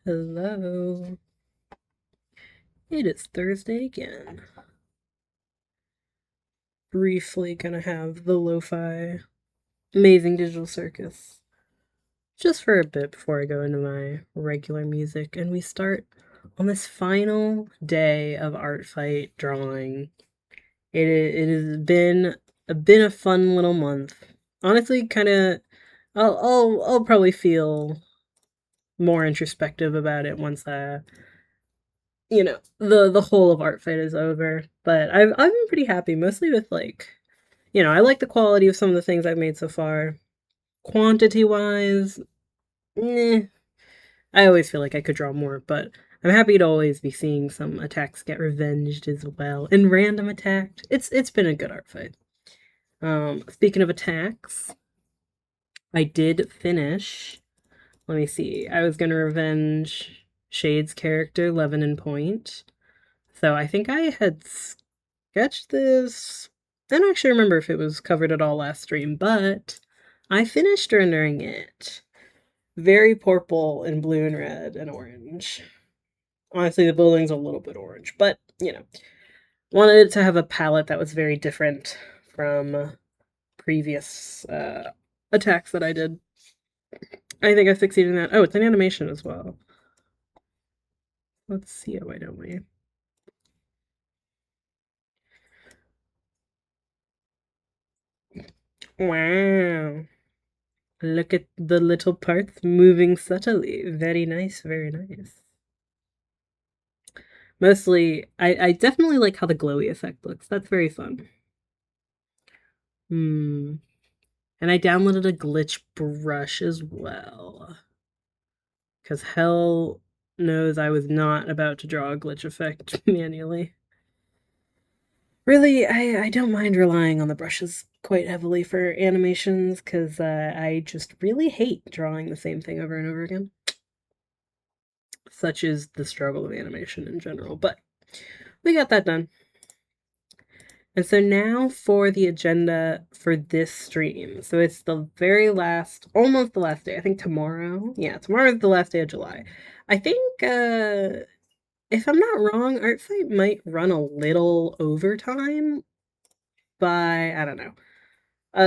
Hello. It is Thursday again. Briefly gonna have the lo-fi amazing digital circus just for a bit before I go into my regular music, and we start on this final day of Artfight drawing. It has been a fun little month. Honestly, kind of. I'll probably feel more introspective about it once the whole of Artfight is over. But I've been pretty happy, mostly with I like the quality of some of the things I've made so far. Quantity wise, I always feel like I could draw more, but I'm happy to always be seeing some attacks get revenged as well, and random attacks. It's been a good Artfight. Speaking of attacks, I did finish. Let me see. I was gonna revenge Shade's character, Levin and Point. So I think I had sketched this. I don't actually remember if it was covered at all last stream, but I finished rendering it. Very purple and blue and red and orange. Honestly, the building's a little bit orange, but, wanted it to have a palette that was very different from previous attacks that I did. I think I succeeded in that. Oh, it's an animation as well. Let's see it, why don't we? Wow. Look at the little parts moving subtly. Very nice, very nice. Mostly, I definitely like how the glowy effect looks. That's very fun. And I downloaded a glitch brush as well. Because hell knows I was not about to draw a glitch effect manually. Really, I don't mind relying on the brushes quite heavily for animations, because I just really hate drawing the same thing over and over again. Such is the struggle of animation in general, but we got that done. And so now for the agenda for this stream. So it's the very last, almost the last day. I think tomorrow. Yeah, tomorrow is the last day of July. I think, if I'm not wrong, Artfight might run a little overtime by, I don't know,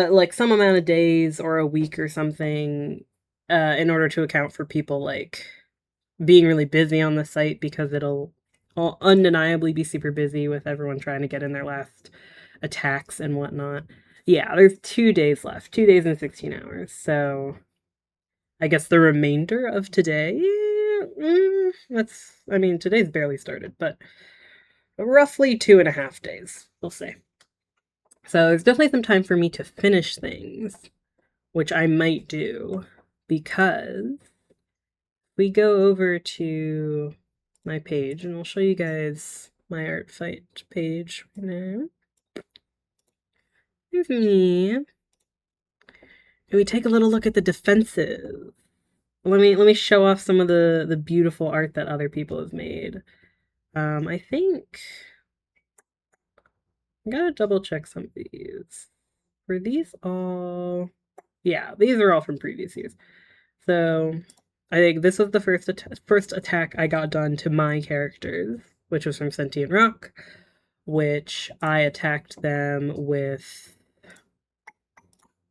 like some amount of days or a week or something, in order to account for people like being really busy on the site, because it'll undeniably be super busy with everyone trying to get in their last attacks and whatnot. Yeah, there's 2 days left, 2 days and 16 hours. So I guess the remainder of today, today's barely started, but roughly 2.5 days, we'll say. So there's definitely some time for me to finish things, which I might do, because we go over to my page, and I'll show you guys my Artfight page right now. Here's me. And we take a little look at the defensive. Let me show off some of the beautiful art that other people have made. I think I gotta double check some of these. Were these all? Yeah, these are all from previous years. So I think this was the first attack I got done to my characters, which was from Sentient Rock, which I attacked them with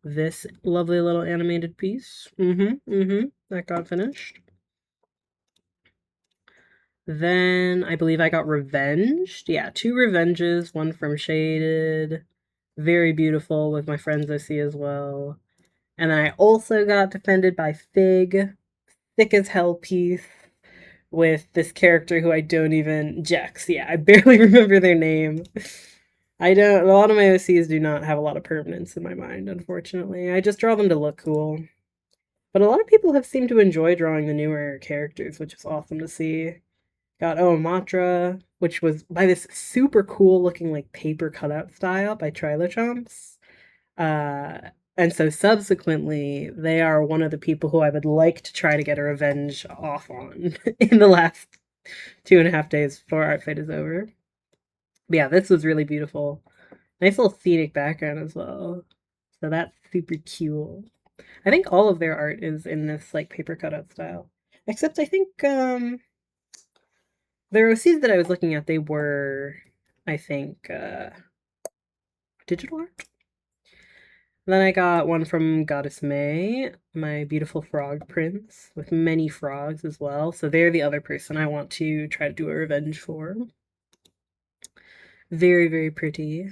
this lovely little animated piece. That got finished. Then I believe I got revenged. Yeah, 2 revenges, one from Shaded. Very beautiful with my friends I see as well. And then I also got defended by Fig. Thick as hell piece with this character who I don't even... Jex, yeah, I barely remember their name. A lot of my OCs do not have a lot of permanence in my mind, unfortunately. I just draw them to look cool. But a lot of people have seemed to enjoy drawing the newer characters, which is awesome to see. Got Matra, which was by this super cool looking like paper cutout style by Trilochamps. And so subsequently, they are one of the people who I would like to try to get a revenge off on in the last 2.5 days before Artfight is over. But yeah, this was really beautiful. Nice little scenic background as well. So that's super cool. I think all of their art is in this like paper cutout style. Except I think the OCs that I was looking at, they were, I think, digital art. Then I got one from Goddess May, my beautiful frog prince, with many frogs as well. So they're the other person I want to try to do a revenge for. Very, very pretty.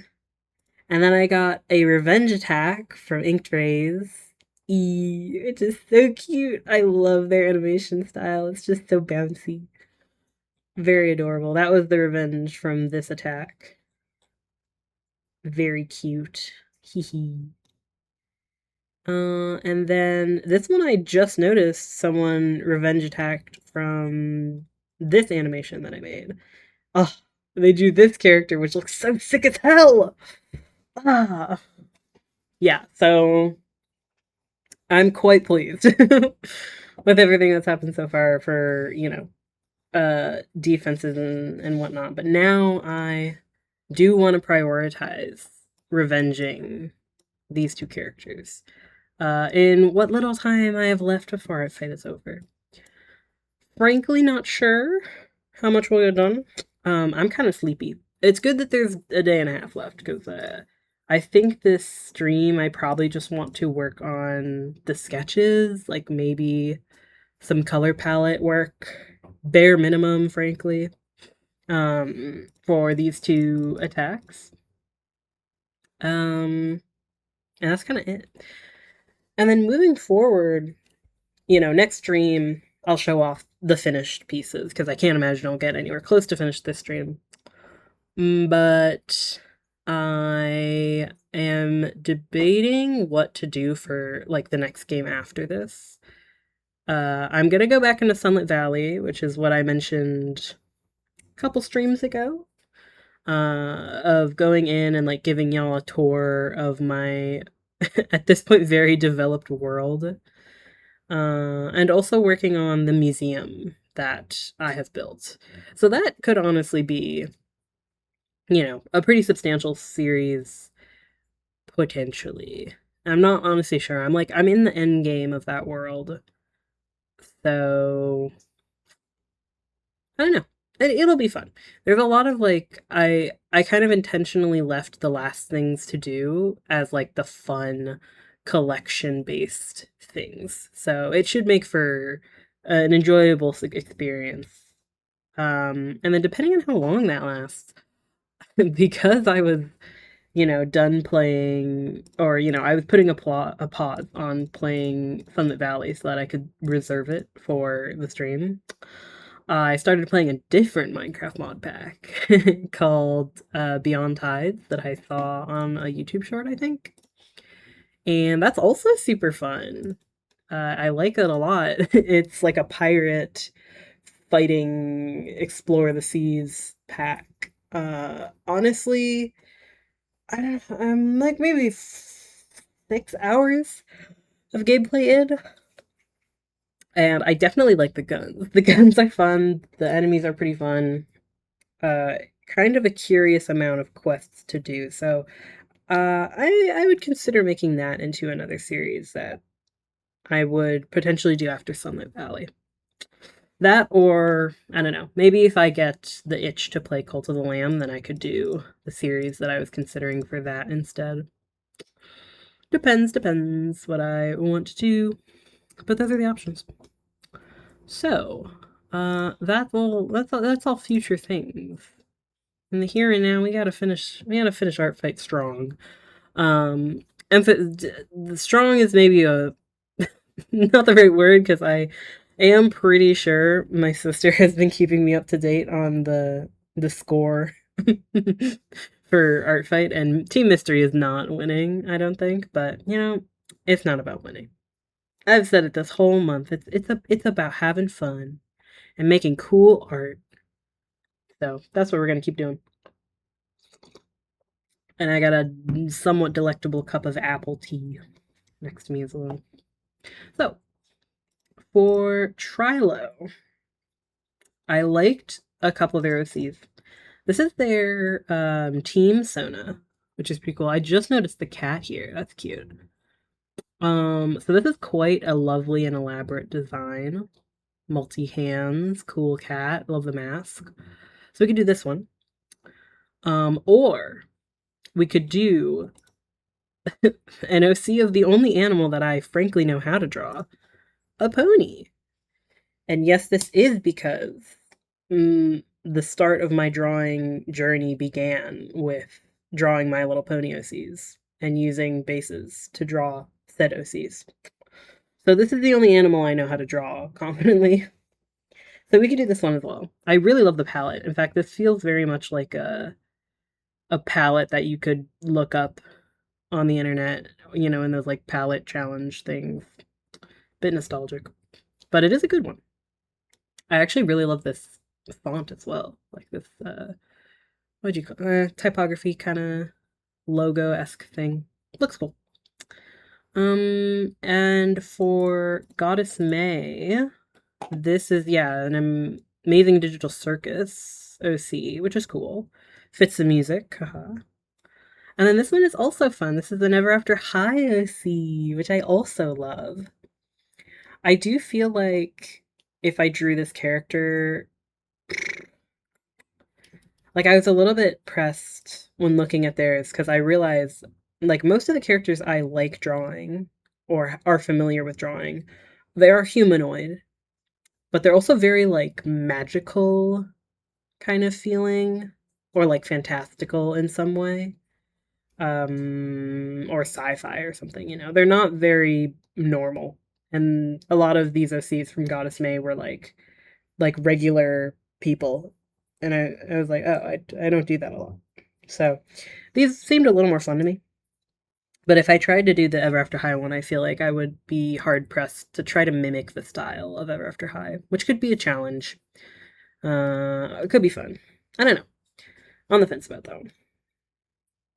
And then I got a revenge attack from Inked Rays. It's just so cute. I love their animation style. It's just so bouncy. Very adorable. That was the revenge from this attack. Very cute. Hee hee. And then this one I just noticed someone revenge attacked from this animation that I made. Oh, they drew this character, which looks so sick as hell! Ah. Yeah, so I'm quite pleased with everything that's happened so far for, defenses and whatnot. But now I do want to prioritize revenging these two characters. In what little time I have left before Artfight is over. Frankly, not sure how much we'll get done. I'm kind of sleepy. It's good that there's a day and a half left, because I think this stream I probably just want to work on the sketches, like maybe some color palette work, bare minimum, frankly, for these two attacks. And that's kind of it. And then moving forward, next stream, I'll show off the finished pieces, because I can't imagine I'll get anywhere close to finish this stream. But I am debating what to do for, like, the next game after this. I'm gonna go back into Sunlit Valley, which is what I mentioned a couple streams ago. Of going in and, like, giving y'all a tour of my, at this point, very developed world. And also working on the museum that I have built. So that could honestly be, a pretty substantial series, potentially. I'm not honestly sure. I'm in the end game of that world. So, I don't know. It'll be fun. There's a lot of, like, I kind of intentionally left the last things to do as, like, the fun collection-based things. So it should make for an enjoyable experience. And then depending on how long that lasts, because I was, done playing, or, I was putting a pause on playing Sunlit Valley so that I could reserve it for the stream. I started playing a different Minecraft mod pack called Beyond Tides that I saw on a YouTube short, I think. And that's also super fun. I like it a lot. It's like a pirate fighting explore the seas pack. Honestly, I'm like maybe 6 hours of gameplay in. And I definitely like the guns. The guns are fun. The enemies are pretty fun. Kind of a curious amount of quests to do. So, I would consider making that into another series that I would potentially do after Sunlit Valley. That, or, I don't know, maybe if I get the itch to play Cult of the Lamb, then I could do the series that I was considering for that instead. Depends what I want to do. But those are the options. So, that's all future things. In the here and now, we gotta finish Artfight strong. The strong is maybe not the right word, because I am pretty sure my sister has been keeping me up to date on the score for Artfight, and Team Mystery is not winning, I don't think, but it's not about winning. I've said it this whole month. It's about having fun and making cool art. So that's what we're gonna keep doing. And I got a somewhat delectable cup of apple tea next to me as well. So for Trilo, I liked a couple of their OCs. This is their Team Sona, which is pretty cool. I just noticed the cat here. That's cute. So this is quite a lovely and elaborate design. multi-hands, cool cat, love the mask. So we could do this one. Or we could do an OC of the only animal that I frankly know how to draw, a pony. And yes, this is because the start of my drawing journey began with drawing My Little Pony OCs and using bases to draw said OCs. So this is the only animal I know how to draw confidently. So we could do this one as well. I really love the palette. In fact, this feels very much like a palette that you could look up on the internet, you know, in those like palette challenge things. Bit nostalgic, but it is a good one. I actually really love this font as well, like this what'd you call typography kind of logo-esque thing. Looks cool. And for Goddess May, this is an amazing digital circus OC, which is cool. Fits the music, haha. And then this one is also fun. This is the Never After High OC, which I also love. I do feel like if I drew this character, like I was a little bit pressed when looking at theirs because I realized like most of the characters I like drawing or are familiar with drawing, they are humanoid, but they're also very like magical kind of feeling or like fantastical in some way. Or sci-fi or something, you know. They're not very normal. And a lot of these OCs from Goddess May were like regular people. And I was like, oh, I don't do that a lot. So these seemed a little more fun to me. But if I tried to do the Ever After High one, I feel like I would be hard pressed to try to mimic the style of Ever After High, which could be a challenge. It could be fun. I don't know. On the fence about that one.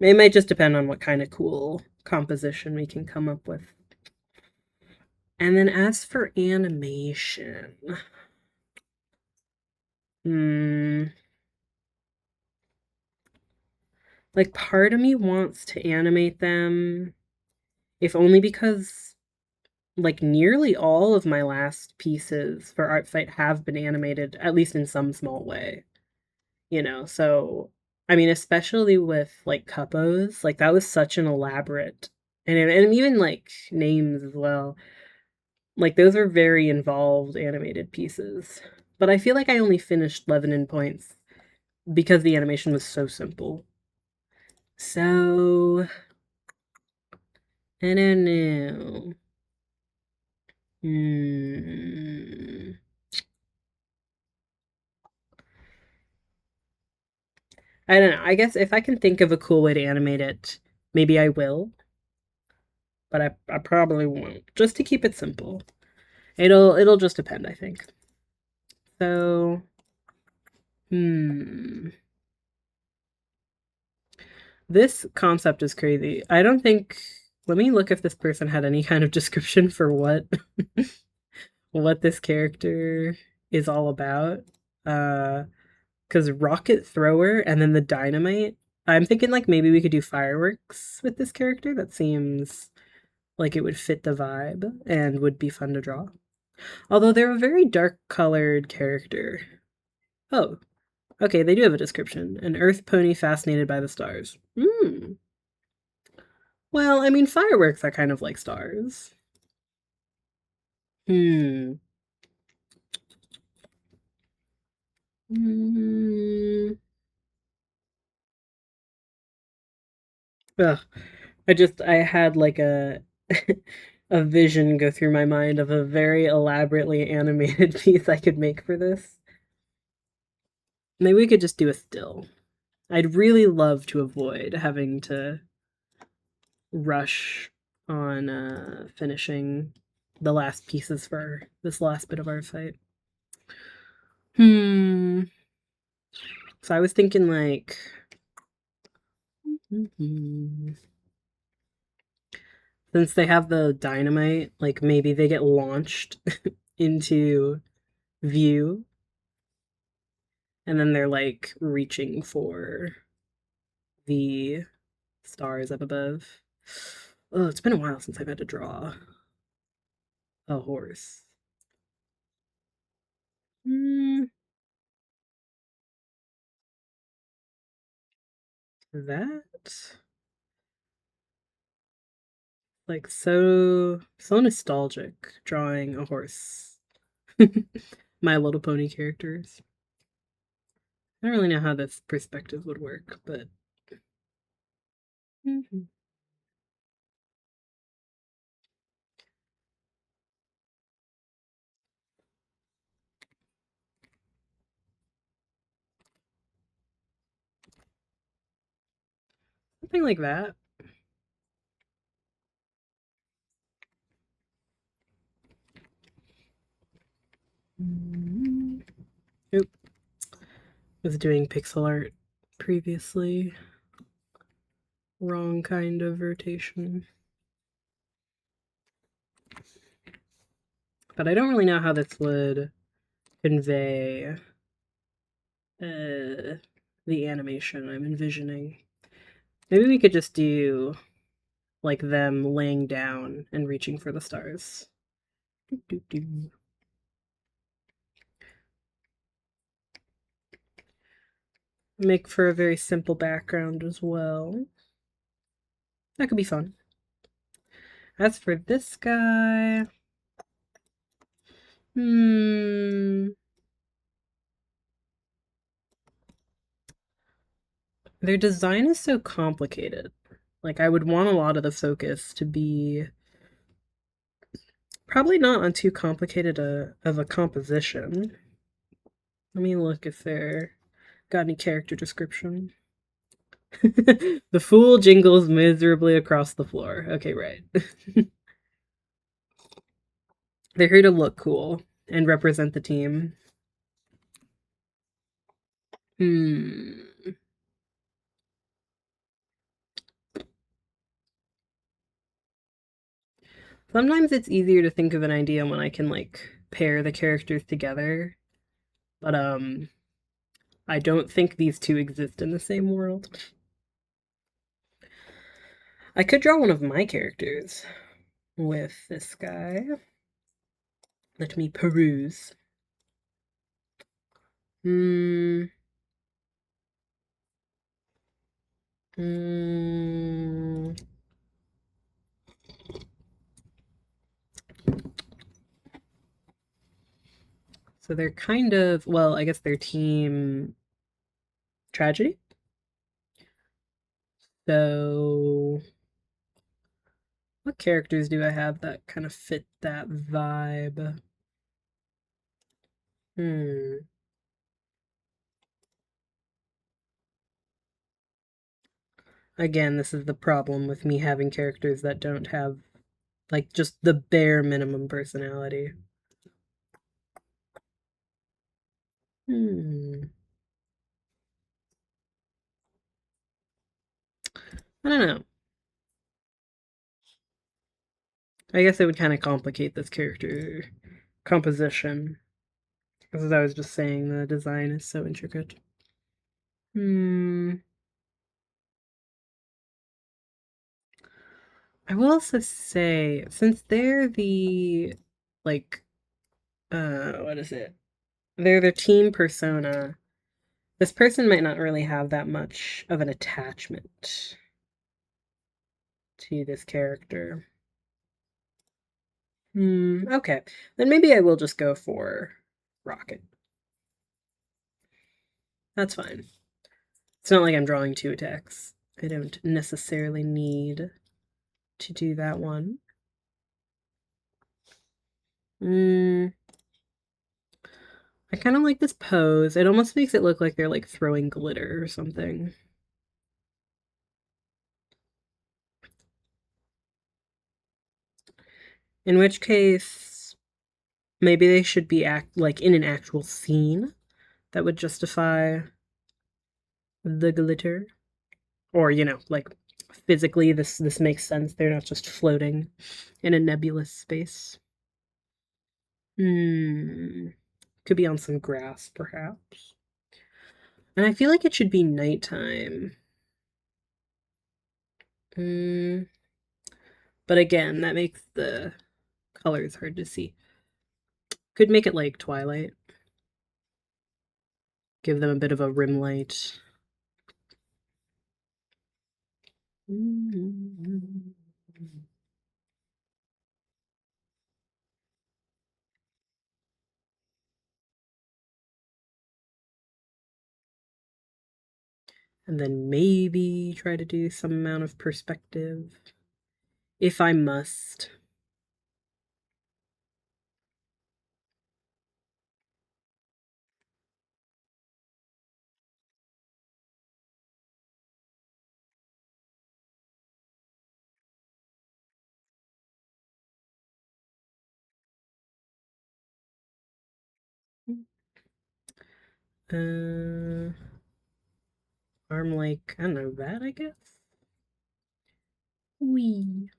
It might just depend on what kind of cool composition we can come up with. And then as for animation, like part of me wants to animate them, if only because like nearly all of my last pieces for Artfight have been animated, at least in some small way, you know? So, I mean, especially with like coupos, like that was such an elaborate, and even like names as well. Like those are very involved animated pieces. But I feel like I only finished Lebanon Points because the animation was so simple. So I don't know. I don't know. I guess if I can think of a cool way to animate it, maybe I will. But I probably won't. Just to keep it simple. It'll just depend, I think. So this concept is crazy. I don't think, let me look if this person had any kind of description for what this character is all about. Because rocket thrower and then the dynamite. I'm thinking like maybe we could do fireworks with this character. That seems like it would fit the vibe and would be fun to draw. Although they're a very dark colored character. Oh, okay, they do have a description. An earth pony fascinated by the stars. Well, I mean, fireworks are kind of like stars. Hmm. Mm. Ugh. I had like a a vision go through my mind of a very elaborately animated piece I could make for this. Maybe we could just do a still. I'd really love to avoid having to rush on finishing the last pieces for this last bit of our fight. So I was thinking like since they have the dynamite, like maybe they get launched into view and then they're like reaching for the stars up above. Oh, it's been a while since I've had to draw a horse. That like so nostalgic drawing a horse. My Little Pony characters. I don't really know how this perspective would work, but something like that. Oop. Was doing pixel art previously. Wrong kind of rotation. But I don't really know how this would convey the animation I'm envisioning. Maybe we could just do like them laying down and reaching for the stars. Make for a very simple background as well. That could be fun. As for this guy, their design is so complicated. Like, I would want a lot of the focus to be probably not on too complicated of a composition. Let me look if they're got any character description. The fool jingles miserably across the floor. Okay, right. They're here to look cool and represent the team. Sometimes it's easier to think of an idea when I can, like, pair the characters together. But, I don't think these two exist in the same world. I could draw one of my characters with this guy. Let me peruse. So they're kind of, well, I guess they're team tragedy. So what characters do I have that kind of fit that vibe? Again, this is the problem with me having characters that don't have, like, just the bare minimum personality. I don't know. I guess it would kind of complicate this character composition. As I was just saying, the design is so intricate. I will also say, since they're the, like, what is it? They're the team persona, this person might not really have that much of an attachment to this character. Okay. Then maybe I will just go for Rocket. That's fine. It's not like I'm drawing 2 attacks. I don't necessarily need to do that one. I kind of like this pose. It almost makes it look like they're, like, throwing glitter or something. In which case, maybe they should be like in an actual scene that would justify the glitter. Or, like, physically this makes sense. They're not just floating in a nebulous space. Could be on some grass, perhaps. And I feel like it should be nighttime. But again, that makes the colors hard to see. Could make it like twilight. Give them a bit of a rim light. And then maybe try to do some amount of perspective, if I must. Arm like, I don't know, that, I guess? Wee.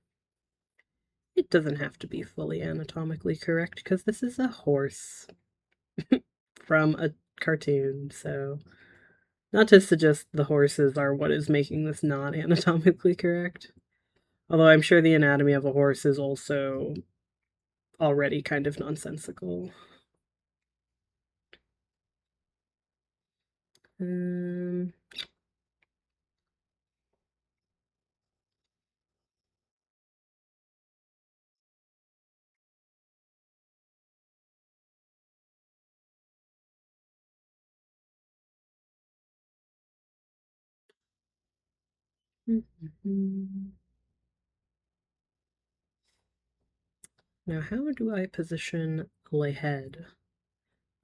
It doesn't have to be fully anatomically correct, because this is a horse from a cartoon, so... Not to suggest the horses are what is making this not anatomically correct. Although I'm sure the anatomy of a horse is also already kind of nonsensical. Um, Now, how do I position the head?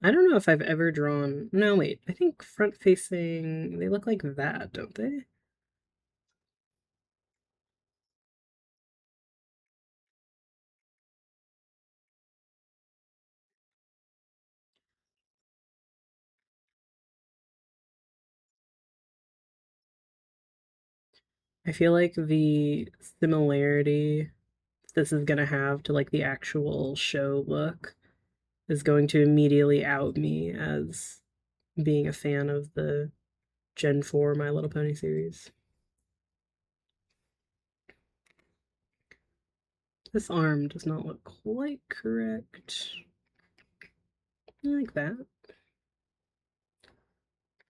I don't know if I've ever drawn... No, wait. I think front-facing... They look like that, don't they? I feel like the similarity this is gonna have to, like, the actual show look is going to immediately out me as being a fan of the Gen 4 My Little Pony series. This arm does not look quite correct. Like that.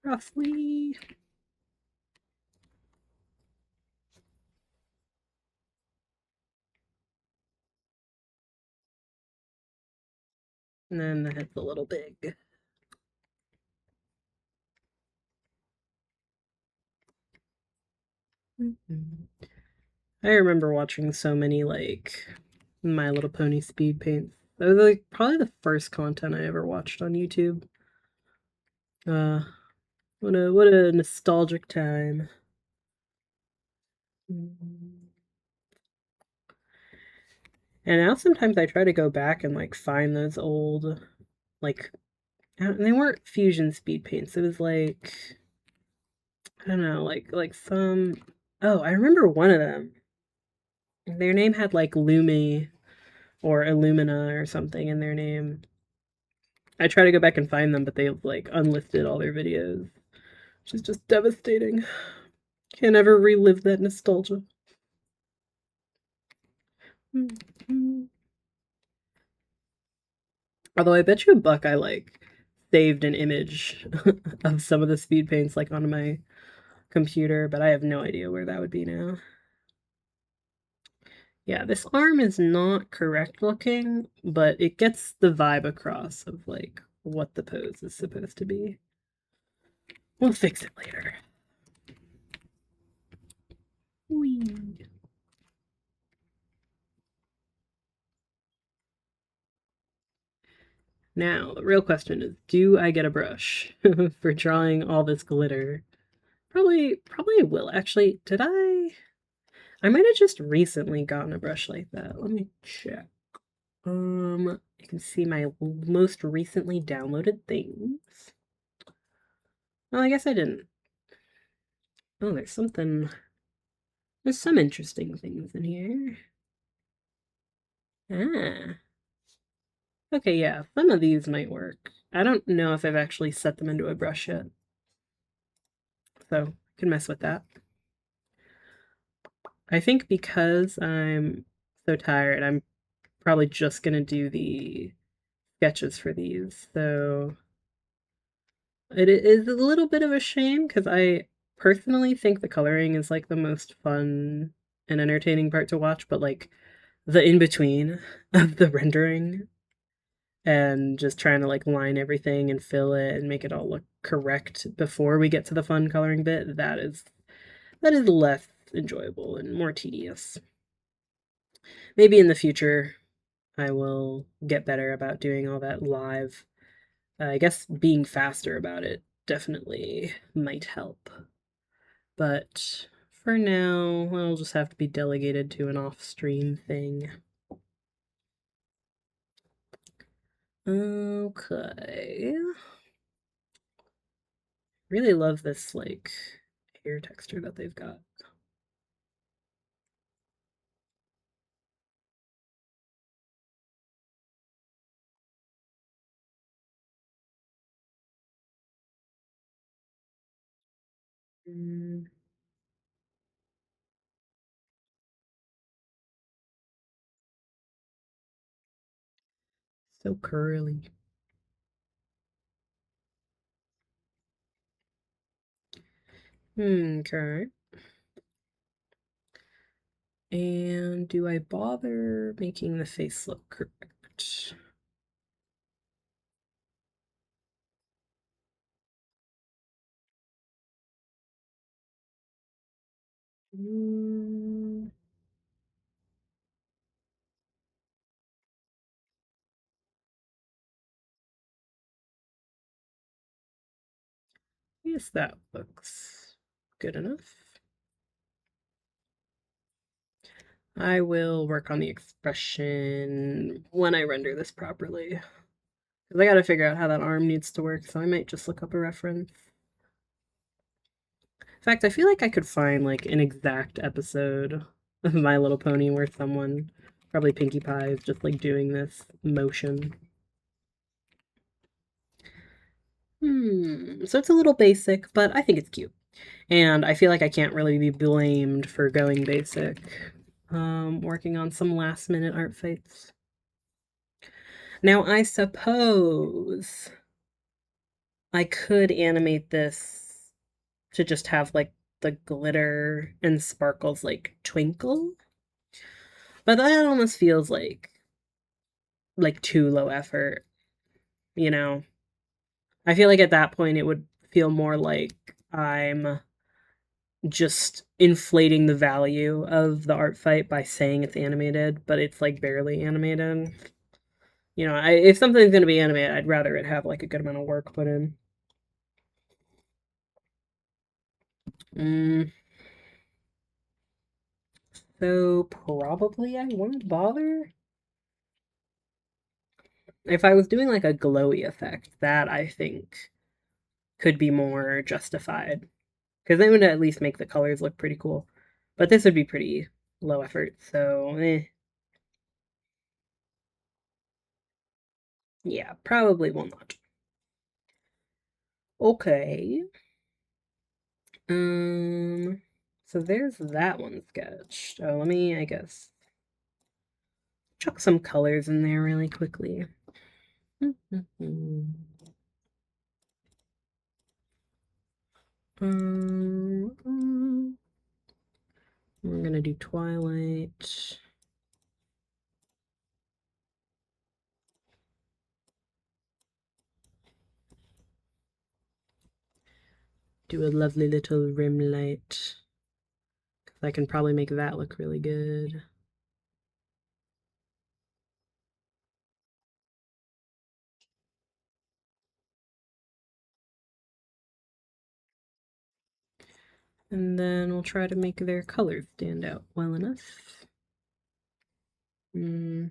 Roughly. And then the head's a little big. I remember watching so many, like, My Little Pony speed paints. That was, like, probably the first content I ever watched on YouTube. What a nostalgic time. And now sometimes I try to go back and, like, find those old, like, and they weren't fusion speed paints. It was like, I don't know, like some... Oh, I remember one of them. Their name had, like, Lumi or Illumina or something in their name. I try to go back and find them, but they've, like, unlisted all their videos, which is just devastating. Can't ever relive that nostalgia. Although I bet you $1 I, like, saved an image of some of the speed paints, like, on my computer, but I have no idea where that would be now. Yeah, this arm is not correct looking, but it gets the vibe across of, like, what the pose is supposed to be. We'll fix it later. Whee. Now, the real question is, do I get a brush for drawing all this glitter? Probably I will. Actually, did I? I might have just recently gotten a brush like that. Let me check. You can see my most recently downloaded things. Well, I guess I didn't. Oh, there's some interesting things in here. Ah. Okay, yeah, some of these might work. I don't know if I've actually set them into a brush yet. So, I can mess with that. I think because I'm so tired, I'm probably just gonna do the sketches for these. So It is a little bit of a shame because I personally think the coloring is like the most fun and entertaining part to watch, but like the in between of the rendering and just trying to like line everything and fill it and make it all look correct before we get to the fun coloring bit, that is less enjoyable and more tedious. Maybe in the future I will get better about doing all that live. I guess being faster about it definitely might help. But for now, I'll just have to be delegated to an off-stream thing. Okay. Really love this, like, hair texture that they've got. Mm, so curly. Okay. And do I bother making the face look correct? Mm, yes, that looks good enough. I will work on the expression when I render this properly. Because I gotta figure out how that arm needs to work, so I might just look up a reference. In fact, I feel like I could find like an exact episode of My Little Pony where someone, probably Pinkie Pie, is just like doing this motion. So it's a little basic, but I think it's cute. And I feel like I can't really be blamed for going basic. Working on some last minute art fights. Now, I suppose I could animate this to just have like the glitter and sparkles like twinkle, but that almost feels like too low effort, you know. I feel like at that point it would feel more like I'm just inflating the value of the art fight by saying it's animated, but it's like barely animated. You know, if something's gonna be animated, I'd rather it have like a good amount of work put in. Mm, so probably I won't bother. If I was doing like a glowy effect, that I think could be more justified. Because then it would at least make the colors look pretty cool. But this would be pretty low effort, so yeah, probably will not. Okay. Um, so there's that one sketched. Oh, let me, I guess, chuck some colors in there really quickly. Um, we're gonna do Twilight. Do a lovely little rim light. I can probably make that look really good. And then we'll try to make their colors stand out well enough. Mm,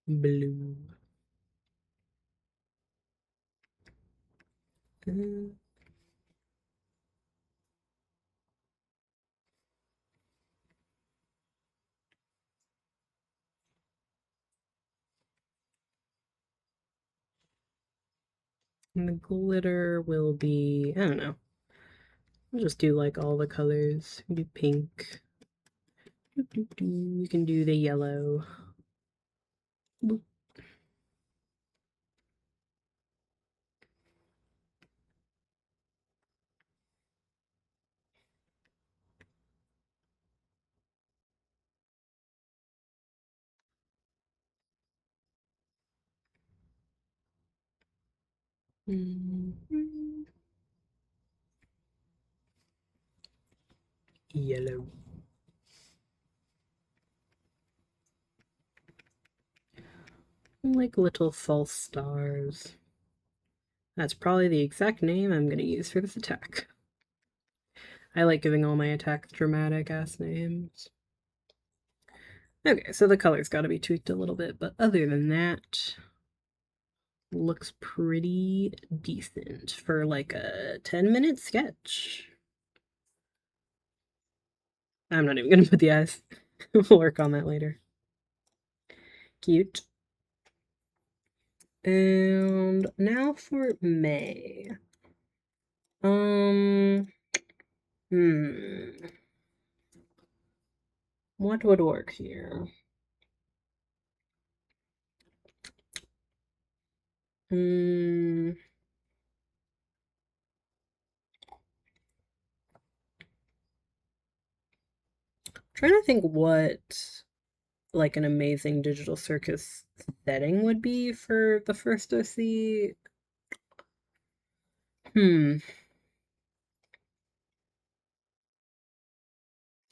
blue. Uh, and the glitter will be, I don't know. We'll just do like all the colors. Do pink. We can do the yellow. Boop. Yellow. Like little false stars. That's probably the exact name I'm going to use for this attack. I like giving all my attacks dramatic ass names. Okay, so the color's got to be tweaked a little bit, but other than that, looks pretty decent for like a 10-minute sketch. I'm not even going to put the eyes. We'll work on that later. Cute. And now for May. Hmm. What would work here? Hmm. Trying to think what like an amazing digital circus setting would be for the first OC. Hmm.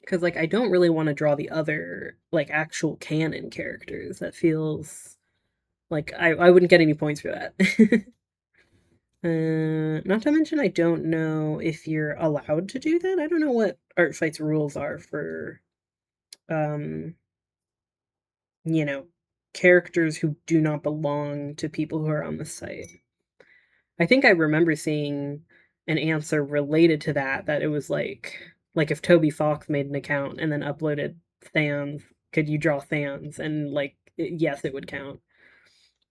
Because like I don't really want to draw the other like actual canon characters. That feels like I wouldn't get any points for that. Not to mention I don't know if you're allowed to do that. I don't know what Artfight's rules are for um you know, characters who do not belong to people who are on the site. I think I remember seeing an answer related to that, that it was like if Toby Fox made an account and then uploaded Thans, could you draw Thans? And like yes, it would count.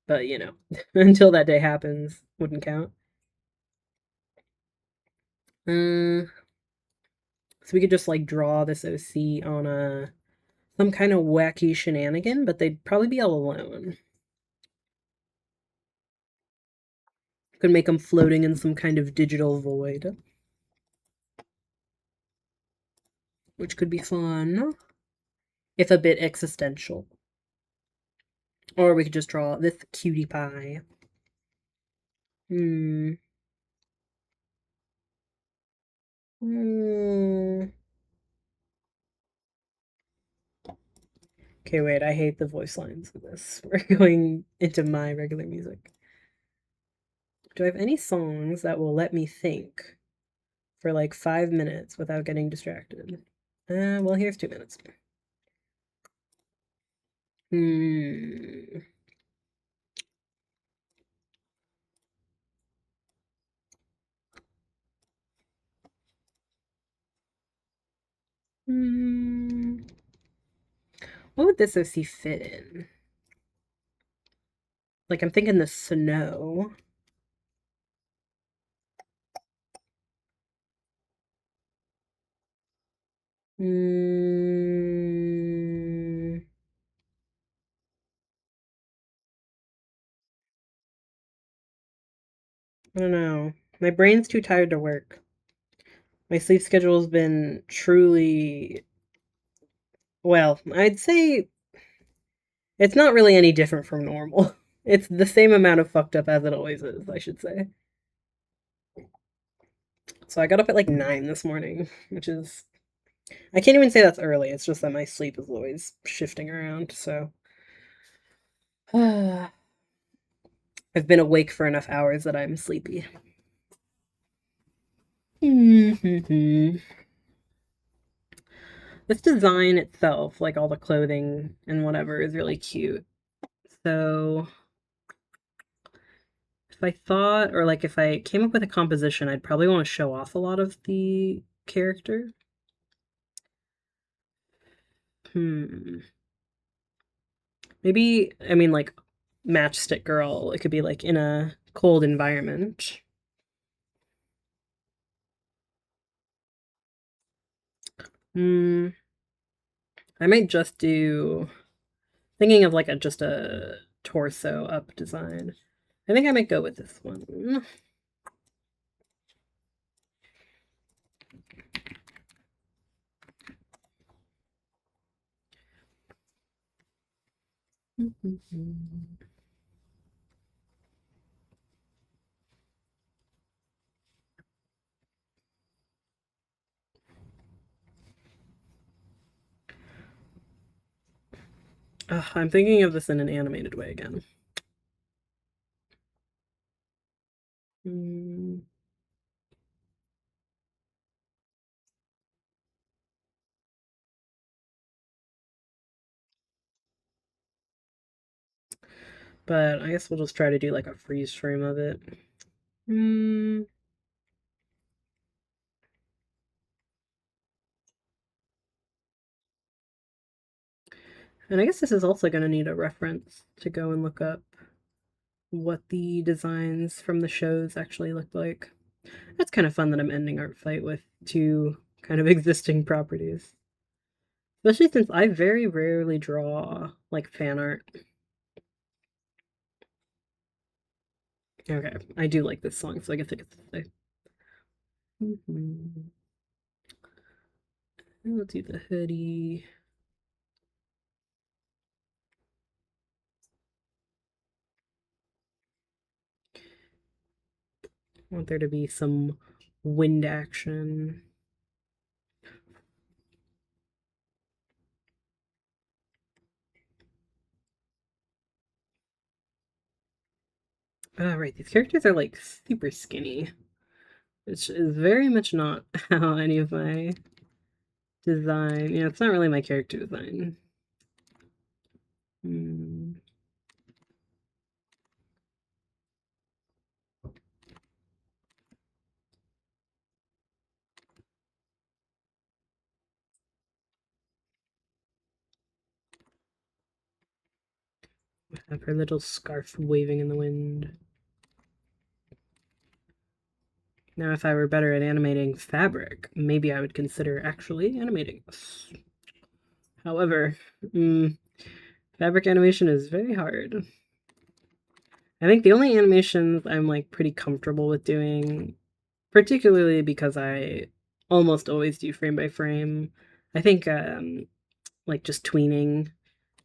But you know, until that day happens, wouldn't count. So we could just like draw this OC on a some kind of wacky shenanigan, but they'd probably be all alone. Could make them floating in some kind of digital void, which could be fun, if a bit existential. Or we could just draw this cutie pie. Hmm. Hmm. Okay, wait, I hate the voice lines of this. We're going into my regular music. Do I have any songs that will let me think for like 5 minutes without getting distracted? Well, here's 2 minutes. Hmm. Hmm. What would this OC fit in? Like, I'm thinking the snow. Hmm. I don't know. My brain's too tired to work. My sleep schedule has been truly, well, I'd say it's not really any different from normal. It's the same amount of fucked up as it always is, I should say. So I got up at like 9 this morning, which is, I can't even say that's early. It's just that my sleep is always shifting around. So I've been awake for enough hours that I'm sleepy. This design itself, like all the clothing and whatever, is really cute. So if I thought, or like if I came up with a composition, I'd probably want to show off a lot of the character. Hmm. Maybe, I mean, like Matchstick Girl, it could be like in a cold environment. Hmm. I might just do thinking of like just a torso up design. I think I might go with this one. I'm thinking of this in an animated way again. Mm. But I guess we'll just try to do like a freeze frame of it. Mm. And I guess this is also going to need a reference to go and look up what the designs from the shows actually look like. That's kind of fun that I'm ending Artfight with two kind of existing properties. Especially since I very rarely draw like fan art. Okay, I do like this song, so I guess I get to say. Let's do the hoodie. I want there to be some wind action. Right, these characters are like super skinny, which is very much not how any of my design. Yeah, it's not really my character design. Hmm. Have her little scarf waving in the wind. Now, if I were better at animating fabric, maybe I would consider actually animating this. However, fabric animation is very hard. I think the only animations I'm like pretty comfortable with doing, particularly because I almost always do frame by frame. I think like just tweening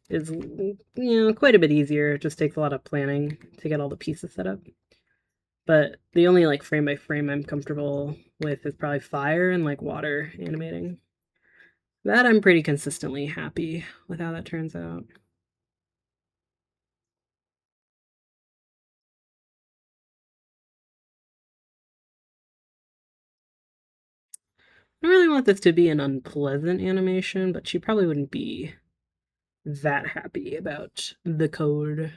is quite a bit easier. It just takes a lot of planning to get all the pieces set up. But the only like frame by frame I'm comfortable with is probably fire and like water animating. That I'm pretty consistently happy with how that turns out. I really want this to be an unpleasant animation, but she probably wouldn't be that happy about the code.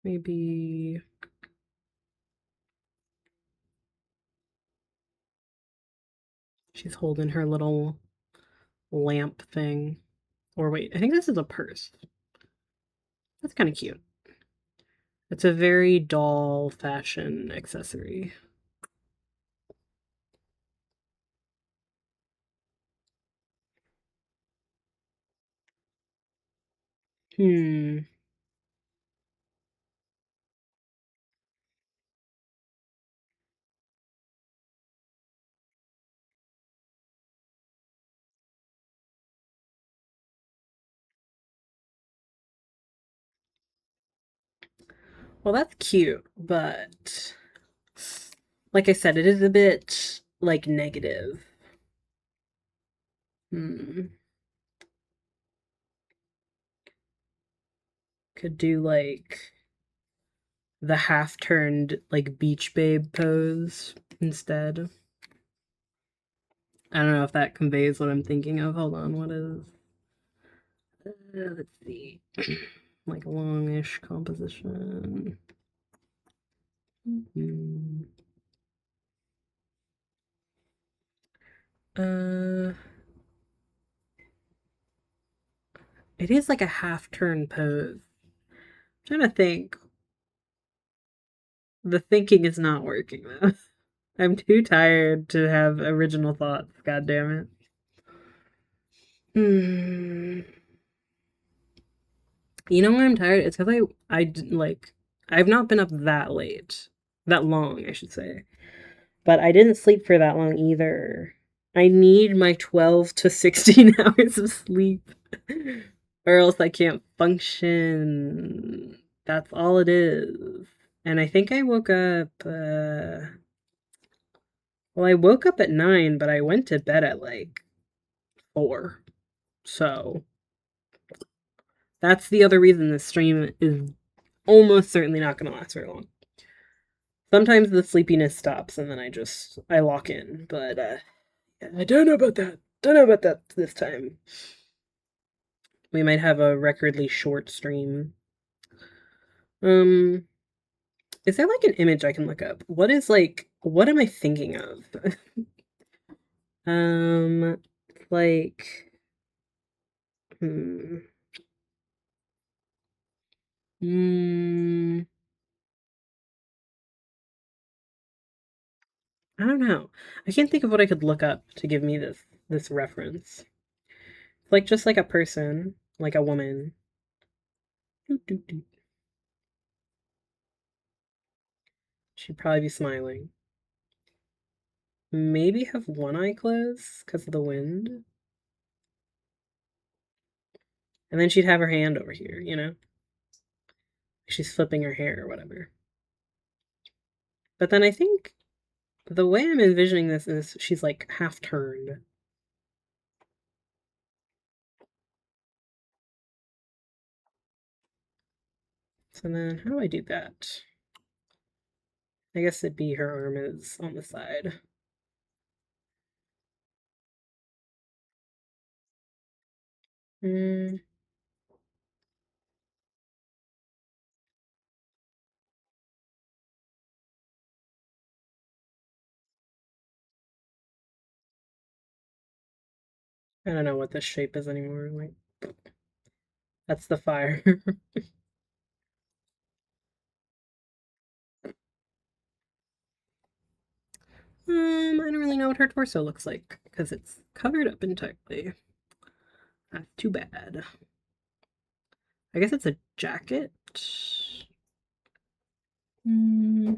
Maybe she's holding her little lamp thing. Or wait, I think this is a purse. That's kind of cute. It's a very doll fashion accessory. Hmm. Well, that's cute, but like I said, it is a bit like negative. Hmm. Could do like the half turned like beach babe pose instead. I don't know if that conveys what I'm thinking of. Hold on, what is. Let's see. Like longish composition. Mm-hmm. Uh, it is like a half turn pose. I'm trying to think. The thinking is not working though. I'm too tired to have original thoughts. God damn it. Hmm. You know why I'm tired? It's because like I've not been up that late, that long, I should say. But I didn't sleep for that long either. I need my 12 to 16 hours of sleep, or else I can't function. That's all it is. And I think I woke up. Well, I woke up at 9, but I went to bed at like 4. So that's the other reason this stream is almost certainly not going to last very long. Sometimes the sleepiness stops and then I lock in, but I don't know about that. Don't know about that this time. We might have a recordly short stream. Is there like an image I can look up? What am I thinking of? Like, hmm. Hmm. I don't know. I can't think of what I could look up to give me this reference. Like just like a person, like a woman. Doot, doot, doot. She'd probably be smiling. Maybe have one eye closed because of the wind. And then she'd have her hand over here, you know? She's flipping her hair or whatever. But then I think the way I'm envisioning this is she's like half turned. So then how do I do that? I guess it'd be her arm is on the side. Hmm. I don't know what this shape is anymore. Like, that's the fire. I don't really know what her torso looks like because it's covered up entirely. That's too bad. I guess it's a jacket. Hmm.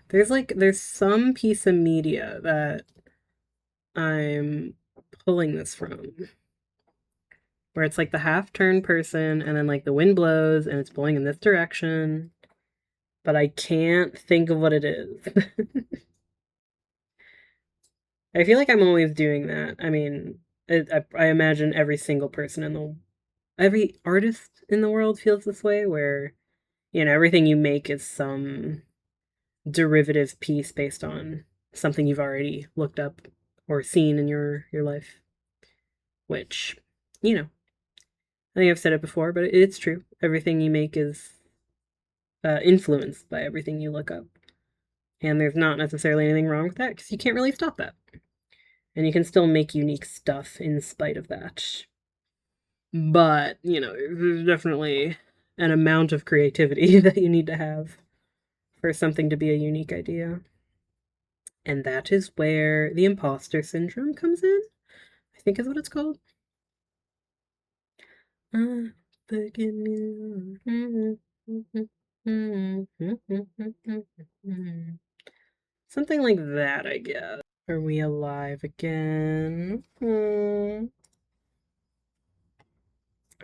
There's some piece of media that I'm pulling this from where it's like the half turn person and then like the wind blows and it's blowing in this direction, but I can't think of what it is. I feel like I'm always doing that. I mean, I imagine every artist in the world feels this way where, everything you make is some derivative piece based on something you've already looked up or seen in your life, which, I think I've said it before, but it's true. Everything you make is influenced by everything you look up. And there's not necessarily anything wrong with that because you can't really stop that. And you can still make unique stuff in spite of that. But, there's definitely an amount of creativity that you need to have for something to be a unique idea. And that is where the imposter syndrome comes in, I think is what it's called. Forgive me. Something like that, I guess. Are we alive again?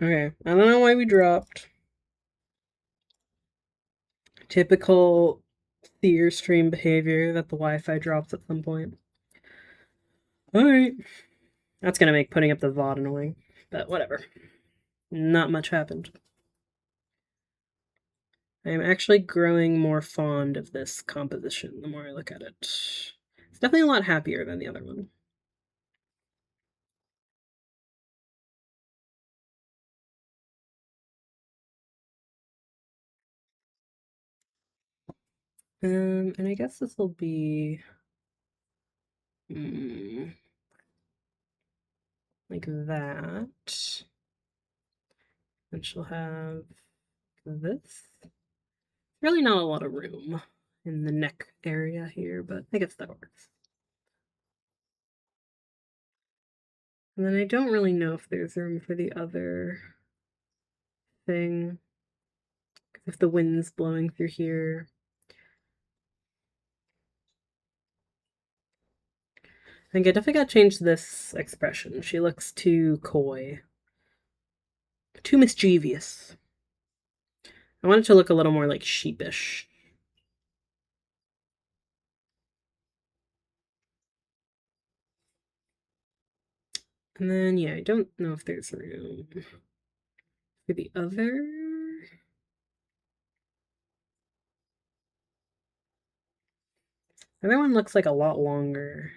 Okay, I don't know why we dropped. Typical seer stream behavior that the Wi-Fi drops at some point. Alright. That's gonna make putting up the VOD annoying, but whatever. Not much happened. I am actually growing more fond of this composition the more I look at it. It's definitely a lot happier than the other one. And I guess this will be like that. And she'll have this. Really not a lot of room in the neck area here, but I guess that works. And then I don't really know if there's room for the other thing. If the wind's blowing through here. I think I definitely gotta change this expression. She looks too coy. Too mischievous. I want it to look a little more like sheepish. And then, yeah, I don't know if there's room for the other. The other one looks like a lot longer,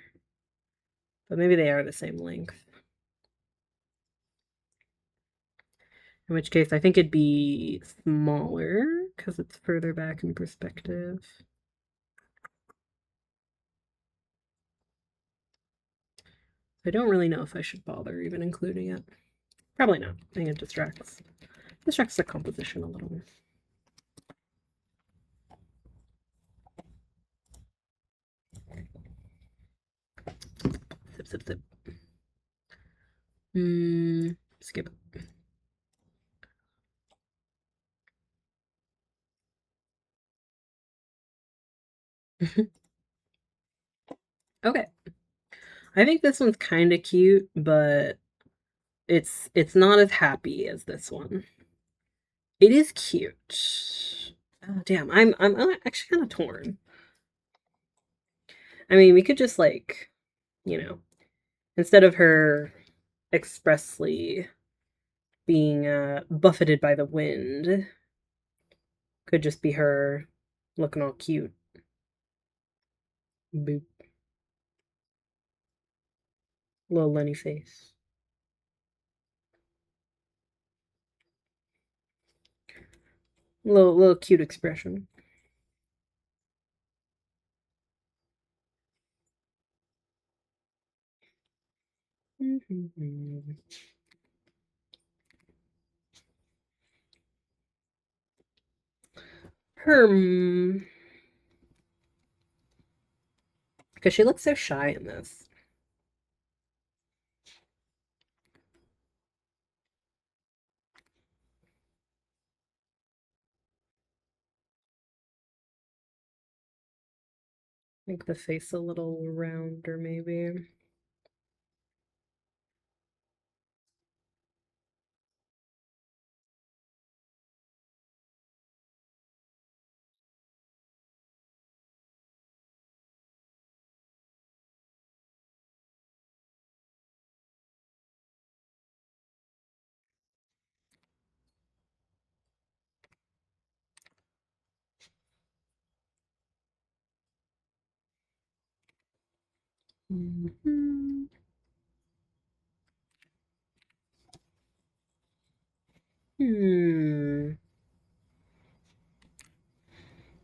but maybe they are the same length. In which case, I think it'd be smaller because it's further back in perspective. I don't really know if I should bother even including it. Probably not. I think it distracts the composition a little. Sip, sip, sip. Skip it. Okay. I think this one's kind of cute, but it's not as happy as this one. It is cute. Oh, damn, I'm actually kind of torn. I mean, we could just like, you know, instead of her expressly being buffeted by the wind, could just be her looking all cute. Boop. Little Lenny face. Little cute expression. Herm. Because she looks so shy in this. Make the face a little rounder, maybe. Mm-hmm. Hmm.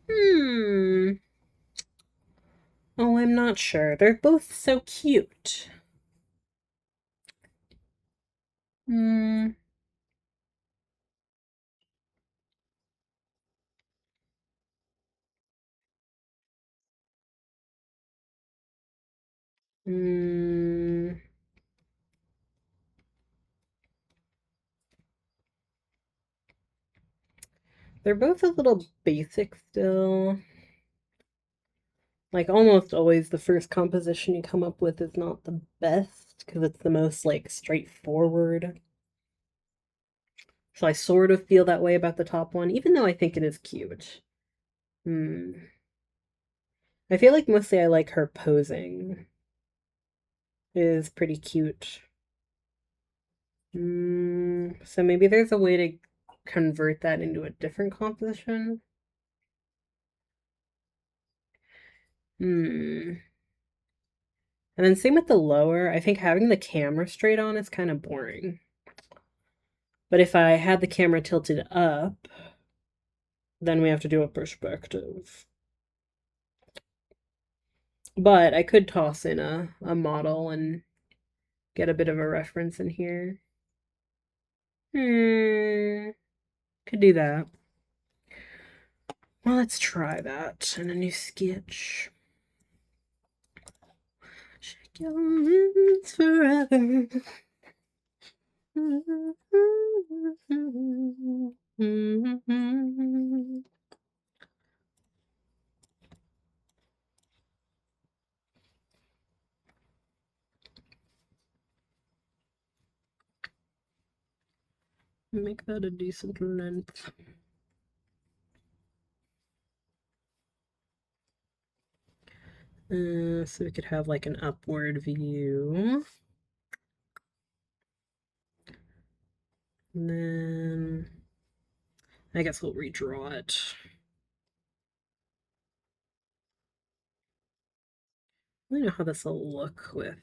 Hmm. Oh, I'm not sure. They're both so cute. Hmm. Hmm. They're both a little basic still. Like, almost always the first composition you come up with is not the best because it's the most, like, straightforward. So I sort of feel that way about the top one, even though I think it is cute. Hmm. I feel like mostly I like her posing. It is pretty cute. So maybe there's a way to convert that into a different composition. Hmm. And then same with the lower. I think having the camera straight on is kind of boring. But if I had the camera tilted up, then we have to do a perspective. But I could toss in a model and get a bit of a reference in here. Could do that. Well, let's try that in a new sketch. Shake your hands forever. Make that a decent length. So we could have like an upward view. And then I guess we'll redraw it. I don't know how this will look with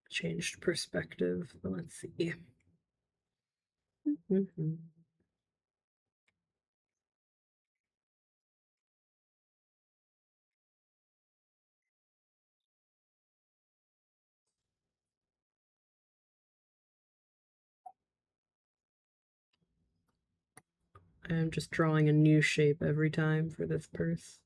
changed perspective, but let's see. I'm just drawing a new shape every time for this purse.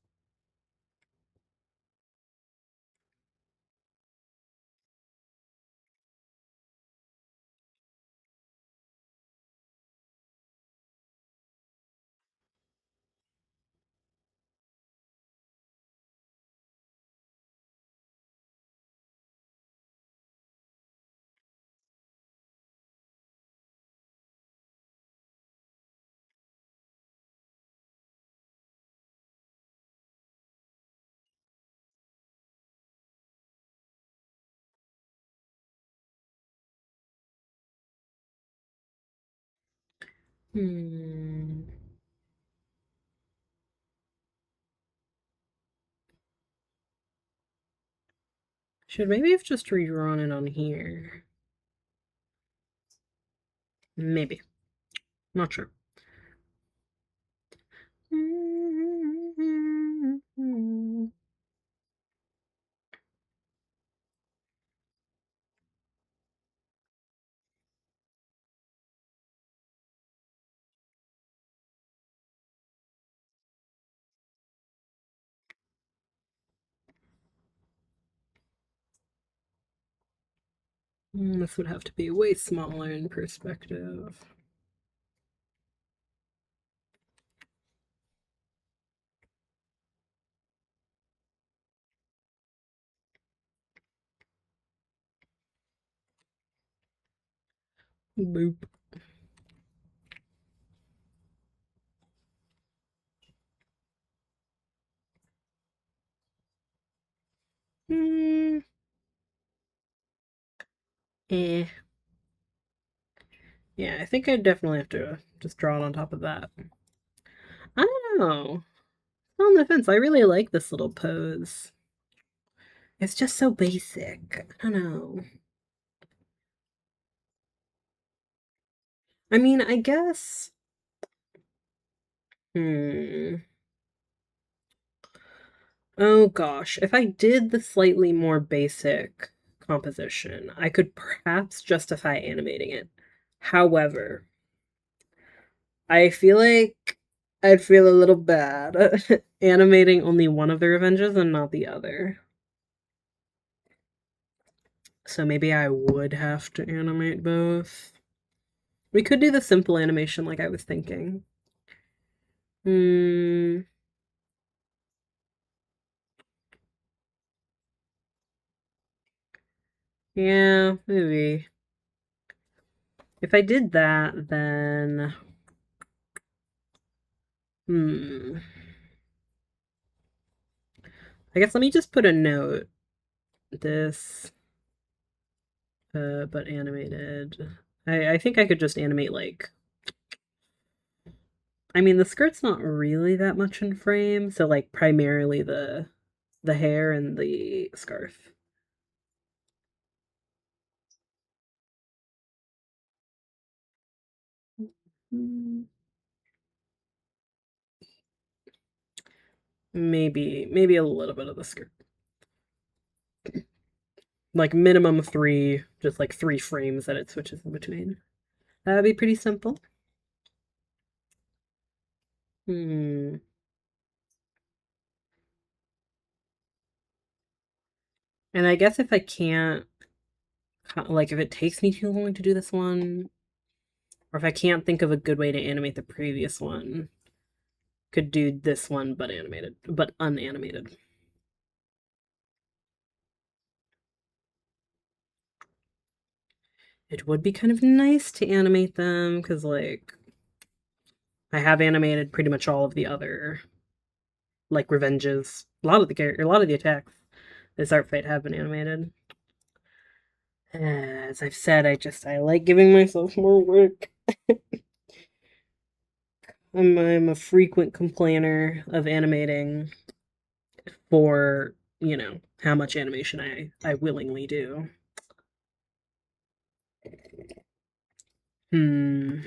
Should maybe have just redrawn it on here. Maybe. Not sure. This would have to be way smaller in perspective. Boop. Eh. Yeah, I think I definitely have to just draw it on top of that. I don't know. On the fence, I really like this little pose. It's just so basic. I don't know. I mean, I guess. Oh gosh, if I did the slightly more basic composition, I could perhaps justify animating it. However, I feel like I'd feel a little bad animating only one of the revenges and not the other. So maybe I would have to animate both. We could do the simple animation like I was thinking. Yeah, maybe. If I did that, then... I guess let me just put a note. This... but animated. I think I could just animate, like... I mean, the skirt's not really that much in frame, so, like, primarily the hair and the scarf. Maybe a little bit of the skirt. Like, minimum 3, just, like, 3 frames that it switches in between. That would be pretty simple. Hmm. And I guess if I can't, like, if it takes me too long to do this one, or if I can't think of a good way to animate the previous one, could do this one but animated, but unanimated. It would be kind of nice to animate them because, like, I have animated pretty much all of the other, like, revenges. A lot of the attacks this Artfight have been animated. As I've said, I like giving myself more work. I'm a frequent complainer of animating for, how much animation I willingly do. Hmm.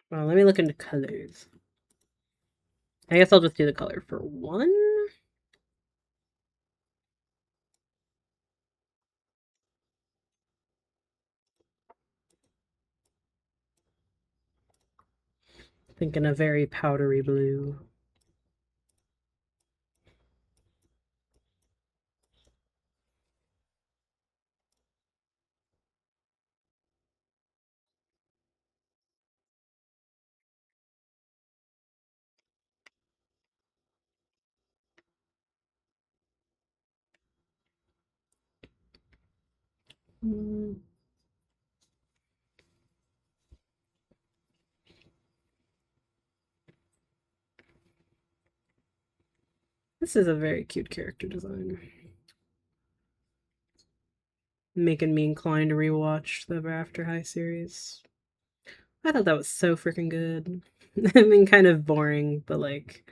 Well, let me look into colors. I guess I'll just do the color for one. Thinking a very powdery blue. Hmm. This is a very cute character design. Making me inclined to rewatch the After High series. I thought that was so freaking good. I mean, kind of boring, but like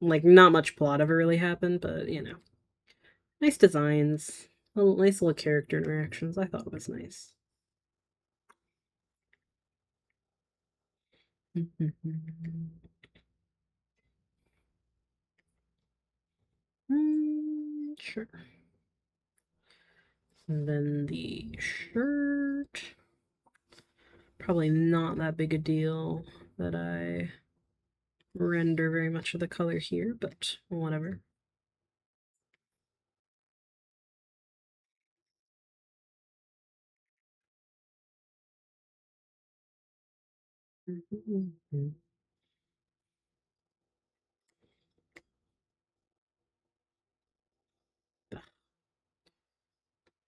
not much plot ever really happened, but nice designs, nice little character interactions. I thought it was nice. Sure. And then the shirt. Probably not that big a deal that I render very much of the color here, but whatever.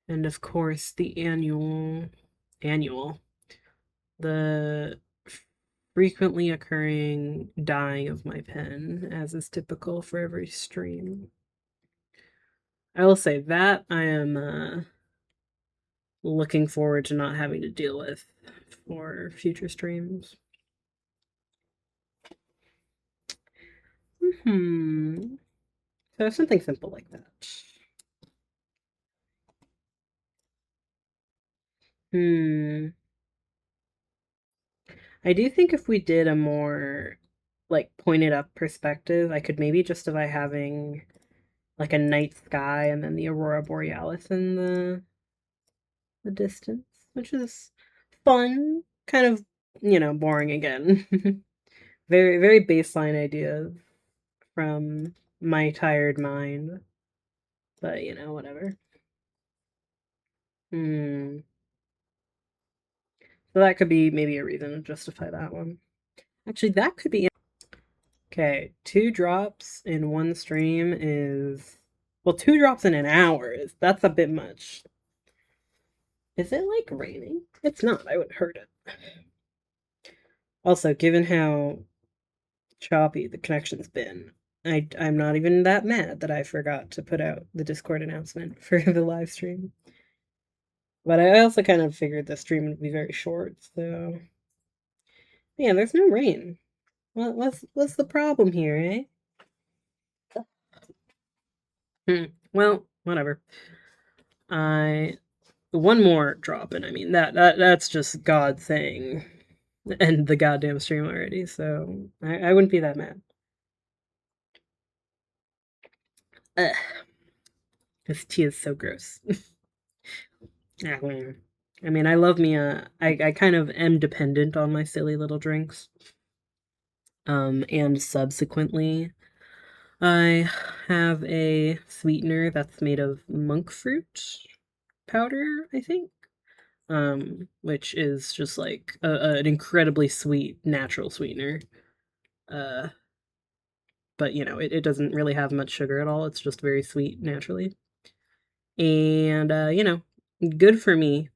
And of course, the annual, the frequently occurring dying of my pen, as is typical for every stream. I will say that I am looking forward to not having to deal with for future streams. So something simple like that. Hmm. I do think if we did a more like pointed up perspective, I could maybe justify having like a night sky and then the aurora borealis in the distance, which is fun, kind of, boring again. Very very baseline ideas from my tired mind. But, whatever. Hmm. So that could be maybe a reason to justify that one. Actually, that could be okay. 2 drops in one stream is well, 2 drops in an hour is that's a bit much. Is it like raining? It's not. I would hurt it. Also, given how choppy the connection's been, I'm not even that mad that I forgot to put out the Discord announcement for the live stream. But I also kind of figured the stream would be very short, so yeah, there's no rain. What's the problem here, eh? Well, whatever. I one more drop, and I mean that's just God saying end the goddamn stream already, so I wouldn't be that mad. Ugh, this tea is so gross. I mean, I love me I kind of am dependent on my silly little drinks. And subsequently, I have a sweetener that's made of monk fruit powder, I think. Which is just like an incredibly sweet natural sweetener. Uh, but it doesn't really have much sugar at all. It's just very sweet naturally. And good for me.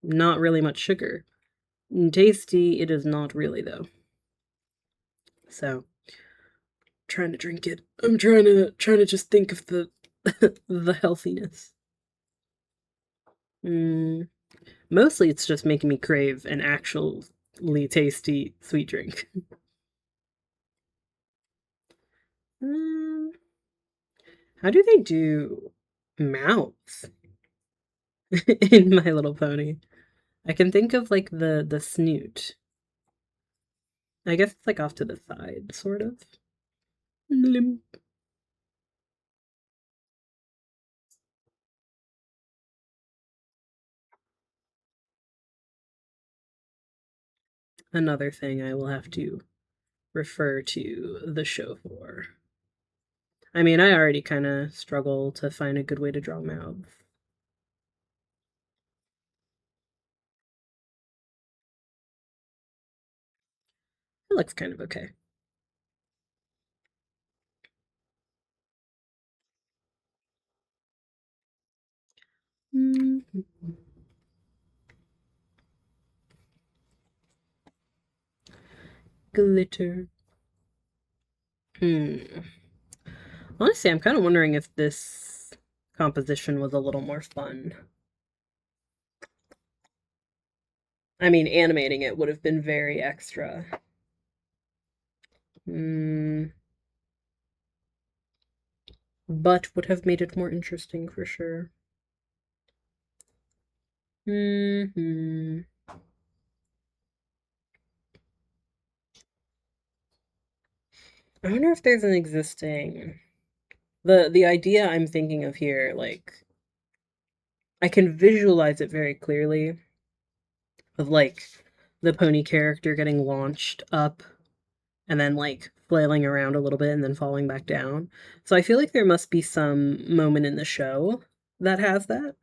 Not really much sugar. Tasty, it is not really though. So, trying to drink it. I'm trying to just think of the the healthiness. Mm, mostly it's just making me crave an actually tasty sweet drink. Um, how do they do mouths in My Little Pony? I can think of like the snoot. I guess it's like off to the side, sort of. Limp. Another thing I will have to refer to the show for. I mean, I already kind of struggle to find a good way to draw mouths. It looks kind of okay. Mm, glitter. Hmm. Honestly, I'm kind of wondering if this composition was a little more fun. I mean, animating it would have been very extra. Hmm. But would have made it more interesting for sure. Hmm. I wonder if there's an existing the idea I'm thinking of here, like I can visualize it very clearly of like the pony character getting launched up and then like flailing around a little bit and then falling back down. So I feel like there must be some moment in the show that has that.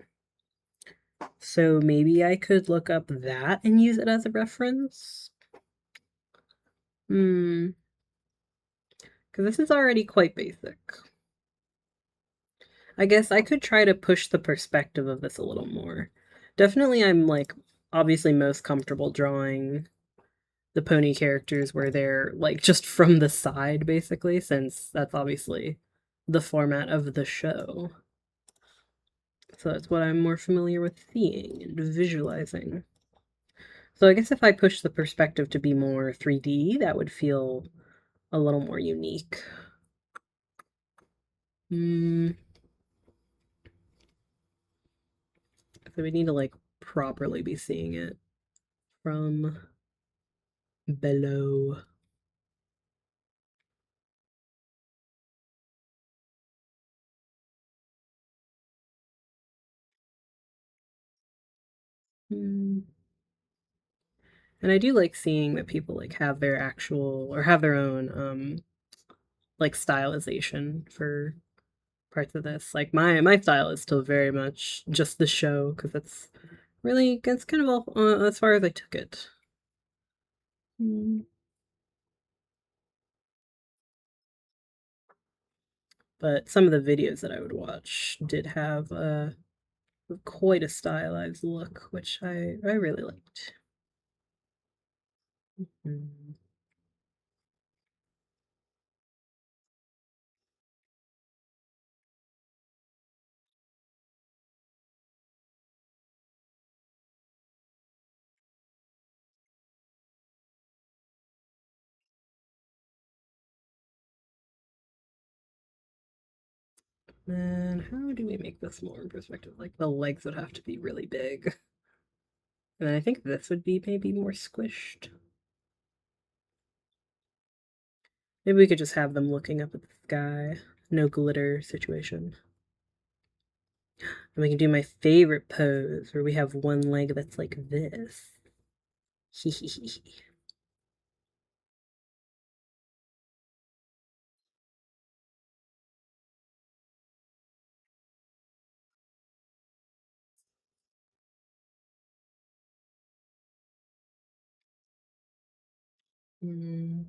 So maybe I could look up that and use it as a reference. Hmm, because this is already quite basic. I guess I could try to push the perspective of this a little more. Definitely, I'm like obviously most comfortable drawing the pony characters where they're like just from the side, basically, since that's obviously the format of the show. So that's what I'm more familiar with seeing and visualizing. So I guess if I push the perspective to be more 3D, that would feel a little more unique. Hmm. So we need to like properly be seeing it from below. Hmm. And I do like seeing that people like have their actual or have their own like stylization for parts of this. Like my style is still very much just the show because that's kind of all as far as I took it. Mm. But some of the videos that I would watch did have quite a stylized look, which I really liked. Mm. And how do we make this more in perspective? Like the legs would have to be really big. And I think this would be maybe more squished. Maybe we could just have them looking up at the sky. No glitter situation. And we can do my favorite pose where we have one leg that's like this. Mm,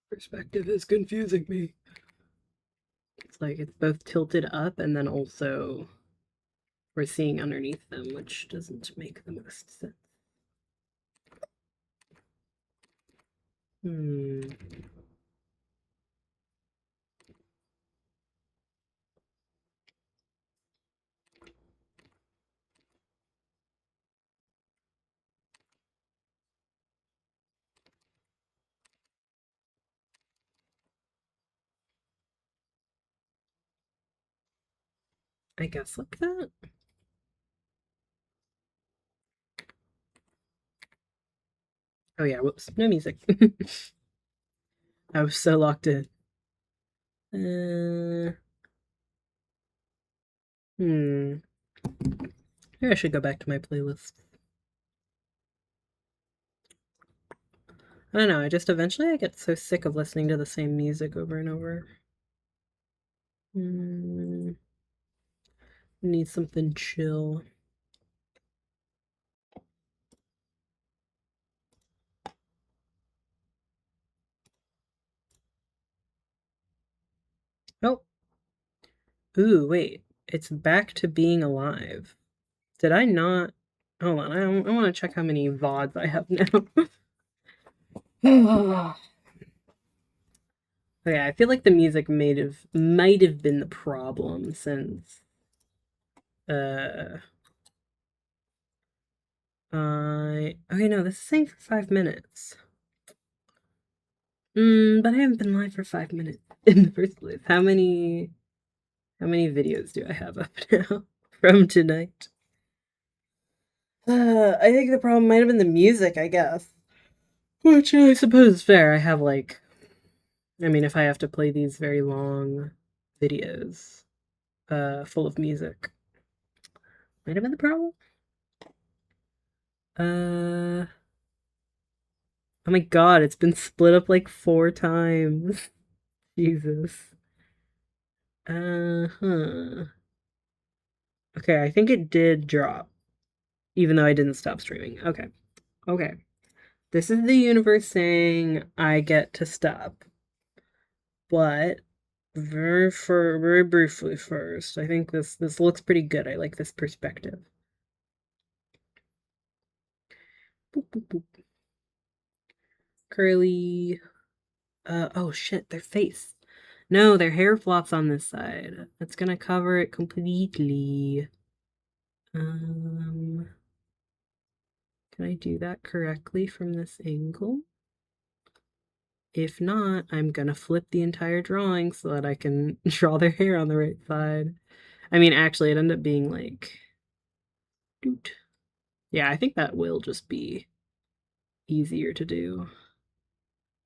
perspective is confusing me. It's like it's both tilted up and then also we're seeing underneath them, which doesn't make the most sense. Hmm. I guess like that. Oh yeah, whoops. No music. I was so locked in. Uh, hmm. Maybe I should go back to my playlist. I don't know, I just eventually I get so sick of listening to the same music over and over. Hmm. Need something chill. Oh. Ooh, wait. It's back to being alive. Did I not? Hold on, I want to check how many VODs I have now. Okay, I feel like the music might have been the problem since uh I okay no, this is saying for 5 minutes. But I haven't been live for 5 minutes in the first place. How many videos do I have up now from tonight? I think the problem might have been the music, I guess. Which I suppose is fair. I have like I mean if I have to play these very long videos full of music. Might have been the problem. Uh oh my god, it's been split up like 4 times. Jesus. Uh-huh. Okay, I think it did drop, even though I didn't stop streaming. Okay. Okay. This is the universe saying I get to stop. But very briefly first, I think this looks pretty good. I like this perspective. Boop, boop, boop. Curly. Oh shit, their face. No, their hair flops on this side. That's gonna cover it completely. Can I do that correctly from this angle? If not, I'm gonna flip the entire drawing so that I can draw their hair on the right side. I mean, actually, it ended up being like... Doot. Yeah, I think that will just be easier to do.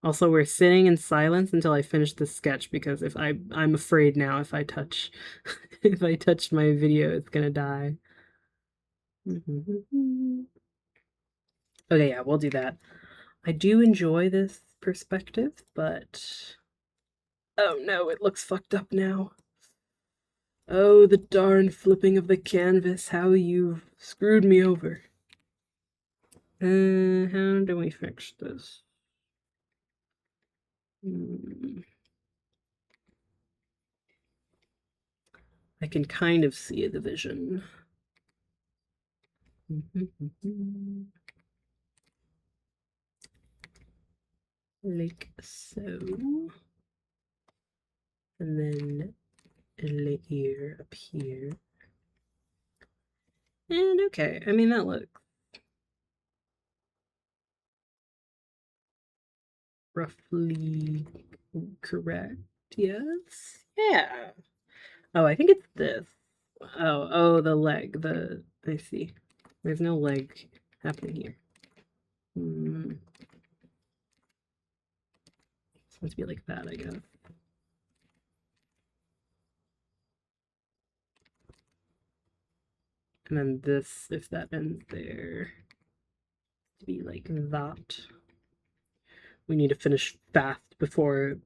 Also, we're sitting in silence until I finish the sketch because if I'm afraid now if I touch if I touch my video, it's gonna die. Okay, yeah, we'll do that. I do enjoy this perspective, but oh no, it looks fucked up now. Oh, the darn flipping of the canvas, how you've screwed me over. How do we fix this? I can kind of see the vision. Like so. And then a layer up here. And okay, I mean, that looks roughly correct, yes? Yeah. Oh, I think it's this. Oh, the leg. I see. There's no leg happening here. It's supposed to be like that, I guess. And then this, if that ends there, to be like that. We need to finish fast before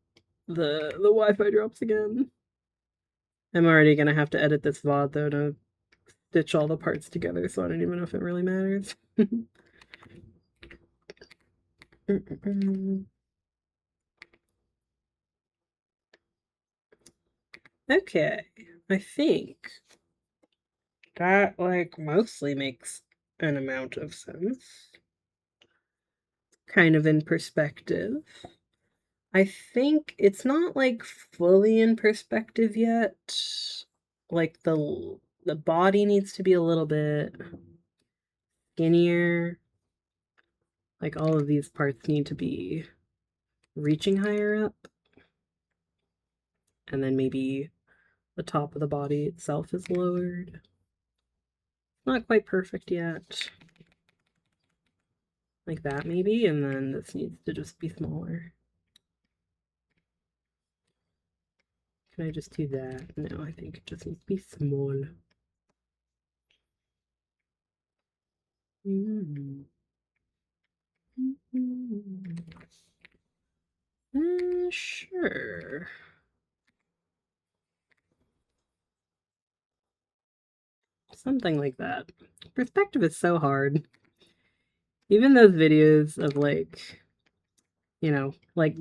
the Wi-Fi drops again. I'm already gonna have to edit this VOD though to stitch all the parts together, so I don't even know if it really matters. Okay, I think that like mostly makes an amount of sense. Kind of in perspective. I think it's not like fully in perspective yet. Like the body needs to be a little bit skinnier. Like all of these parts need to be reaching higher up. And then maybe the top of the body itself is lowered. Not quite perfect yet. Like that maybe, and then this needs to just be smaller. Can I just do that? No, I think it just needs to be small. Sure. Something like that. Perspective is so hard. Even those videos of like, you know, like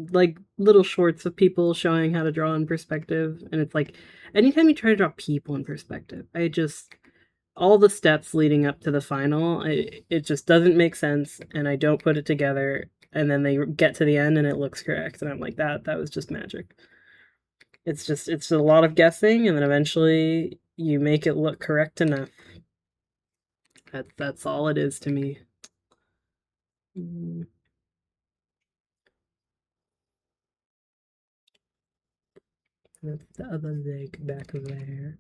little shorts of people showing how to draw in perspective, and it's like anytime you try to draw people in perspective, I just all the steps leading up to the final, it just doesn't make sense, and I don't put it together, and then they get to the end and it looks correct, and I'm like, that was just magic. It's a lot of guessing, and then eventually you make it look correct enough. That's all it is to me. That's the other leg back there.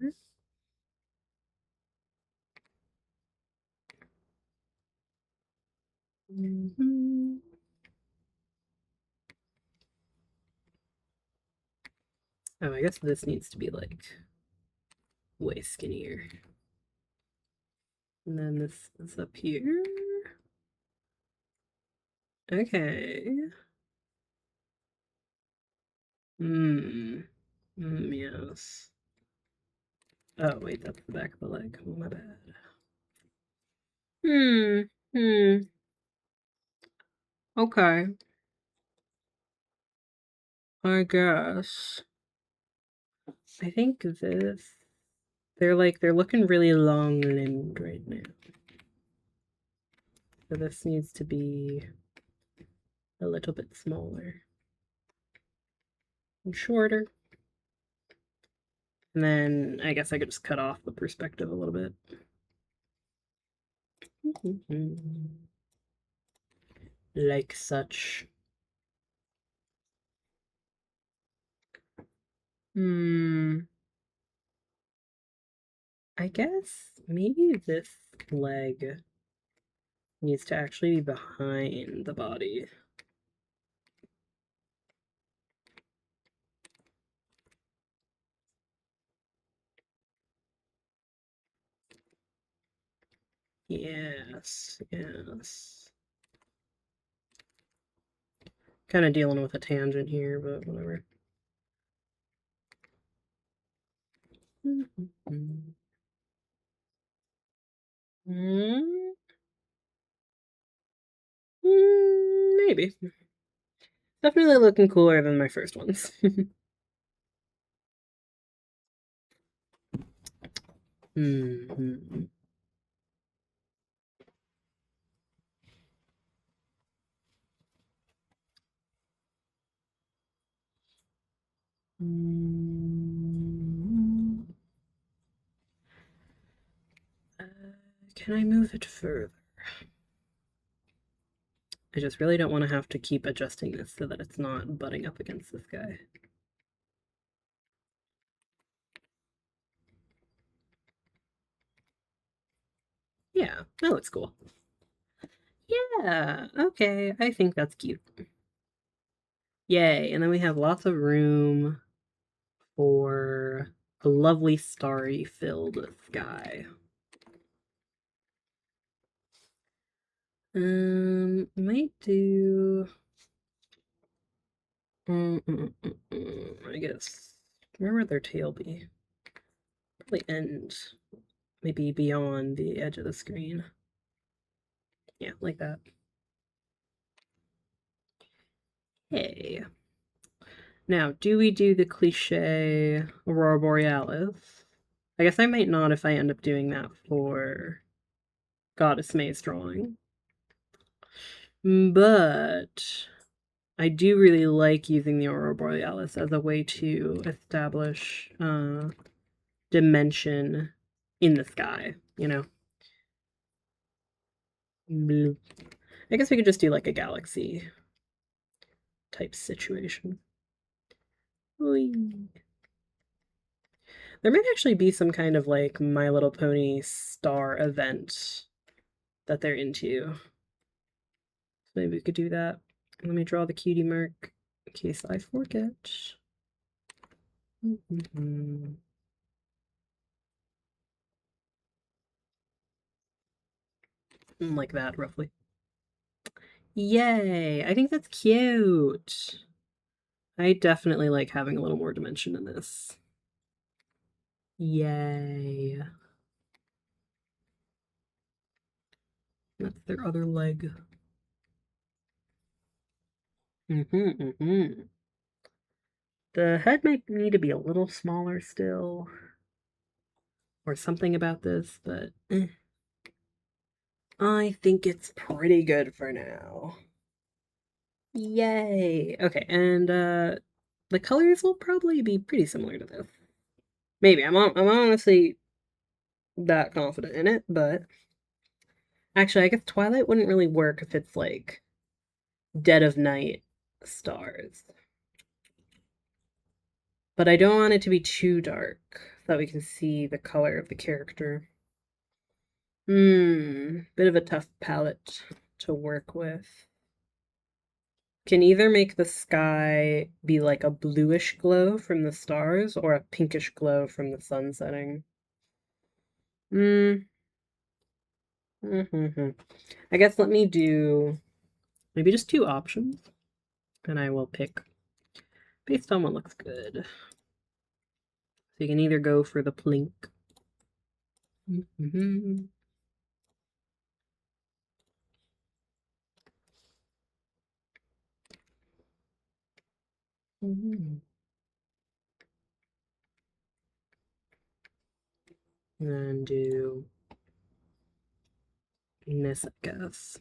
Oh, I guess this needs to be like way skinnier. And then this is up here. Okay. Yes. Oh, wait, that's the back of the leg. Oh, my bad. Okay. I guess. I think this... they're looking really long-limbed right now. So this needs to be a little bit smaller. And shorter. And then I guess I could just cut off the perspective a little bit. Like such. I guess maybe this leg needs to actually be behind the body. Yes. Kind of dealing with a tangent here, but whatever. Maybe. Definitely looking cooler than my first ones. Can I move it further? I just really don't want to have to keep adjusting this so that it's not butting up against this guy. that looks cool. Yeah, okay, I think that's cute. Yay, and then we have lots of room for a lovely starry filled sky. Might do I guess where would their tail be? Probably end maybe beyond the edge of the screen. Yeah, like that. Hey. Now, do we do the cliche Aurora Borealis? I guess I might not if I end up doing that for Goddess May's drawing. But I do really like using the Aurora Borealis as a way to establish dimension in the sky, you know? Blue. I guess we could just do like a galaxy type situation. Whee. There might actually be some kind of like My Little Pony star event that they're into. So maybe we could do that. Let me draw the cutie mark in case I forget. Like that, roughly. Yay! I think that's cute. I definitely like having a little more dimension in this. Yay. That's their other leg. The head might need to be a little smaller still. Or something about this, but I think it's pretty good for now. Yay! Okay, and the colors will probably be pretty similar to this. Maybe. I'm honestly that confident in it, but actually I guess Twilight wouldn't really work if it's like dead of night stars. But I don't want it to be too dark so that we can see the color of the character. Bit of a tough palette to work with. Can either make the sky be like a bluish glow from the stars or a pinkish glow from the sun setting. I guess let me do maybe just two options, and I will pick based on what looks good. So you can either go for the plink. And do this, I guess.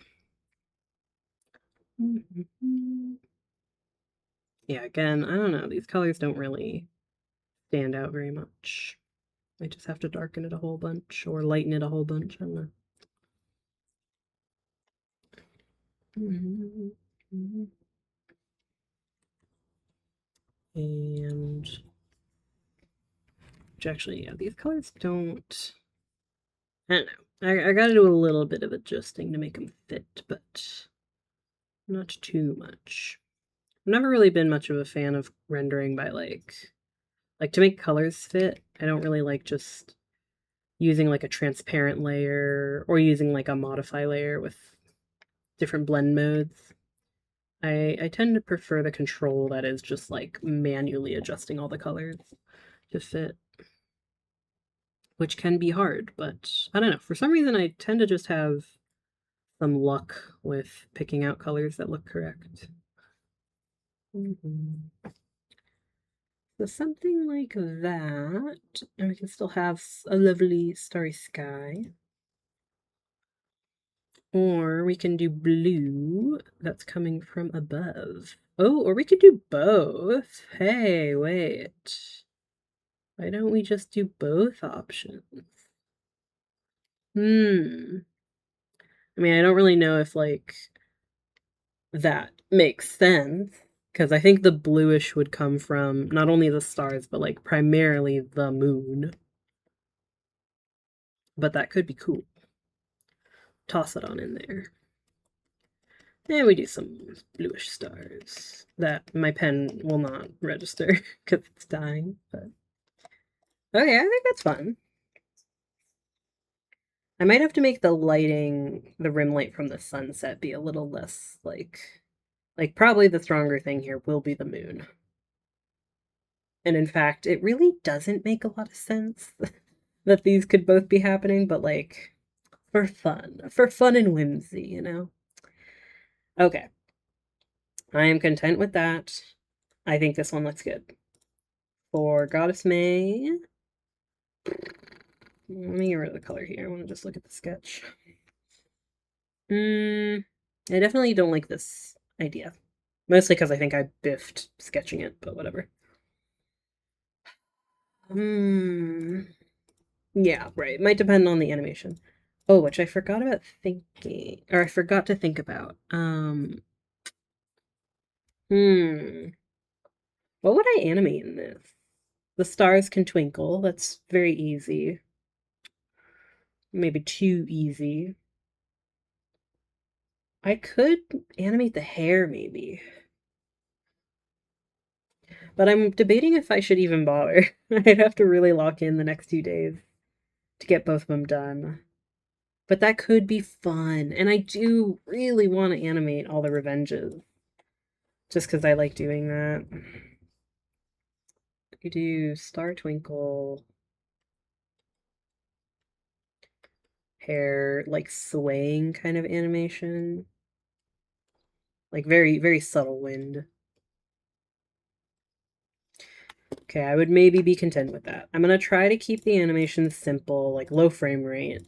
Yeah, again, I don't know. These colors don't really stand out very much. I just have to darken it a whole bunch or lighten it a whole bunch. I don't know. And which actually, yeah, these colors don't. I don't know. I gotta do a little bit of adjusting to make them fit, but not too much. I've never really been much of a fan of rendering by like to make colors fit. I don't really like just using like a transparent layer or using like a modify layer with different blend modes. I tend to prefer the control that is just like manually adjusting all the colors to fit, which can be hard, but I don't know. For some reason, I tend to just have some luck with picking out colors that look correct. So something like that, and we can still have a lovely starry sky. Or we can do blue that's coming from above. Oh, or we could do both. Hey, wait. Why don't we just do both options? I mean, I don't really know if, like, that makes sense. Because I think the bluish would come from not only the stars, but, like, primarily the moon. But that could be cool. toss it on in there. And we do some bluish stars that my pen will not register because it's dying. But okay, I think that's fun. I might have to make the lighting, the rim light from the sunset be a little less like probably the stronger thing here will be the moon. And in fact, it really doesn't make a lot of sense that these could both be happening, but like for fun and whimsy, you know? Okay. I am content with that. I think this one looks good. For Goddess May, let me get rid of the color here. I want to just look at the sketch. I definitely don't like this idea. Mostly because I think I biffed sketching it, but whatever. Yeah, right. It might depend on the animation. Oh, which I forgot about thinking, or I forgot to think about. What would I animate in this? The stars can twinkle. That's very easy. Maybe too easy. I could animate the hair, maybe. But I'm debating if I should even bother. I'd have to really lock in the next 2 days to get both of them done. But that could be fun. And I do really want to animate all the revenges. Just because I like doing that. You do Star Twinkle. Hair, like swaying kind of animation. Like very, very subtle wind. Okay, I would maybe be content with that. I'm going to try to keep the animations simple, like low frame rate,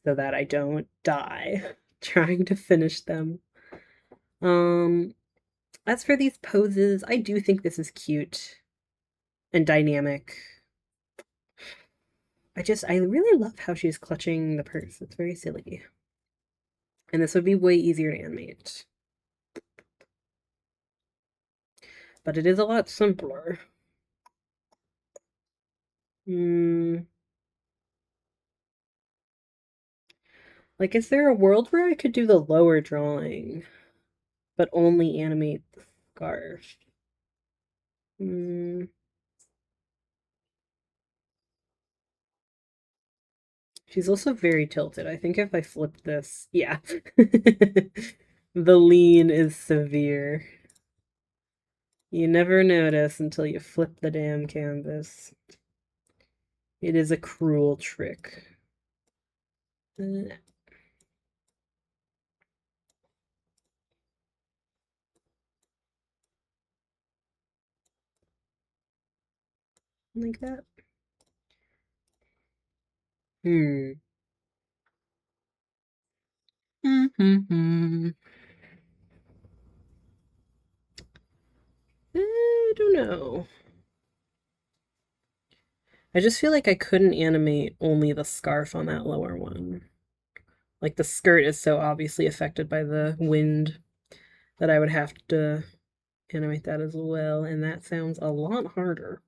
so that I don't die trying to finish them. As for these poses, I do think this is cute and dynamic. I really love how she's clutching the purse. It's very silly. And this would be way easier to animate. But it is a lot simpler. Like, is there a world where I could do the lower drawing, but only animate the scarf? She's also very tilted. I think if I flip this, yeah. The lean is severe. You never notice until you flip the damn canvas. It is a cruel trick. Like that. I don't know. I just feel like I couldn't animate only the scarf on that lower one. Like the skirt is so obviously affected by the wind that I would have to animate that as well, and that sounds a lot harder.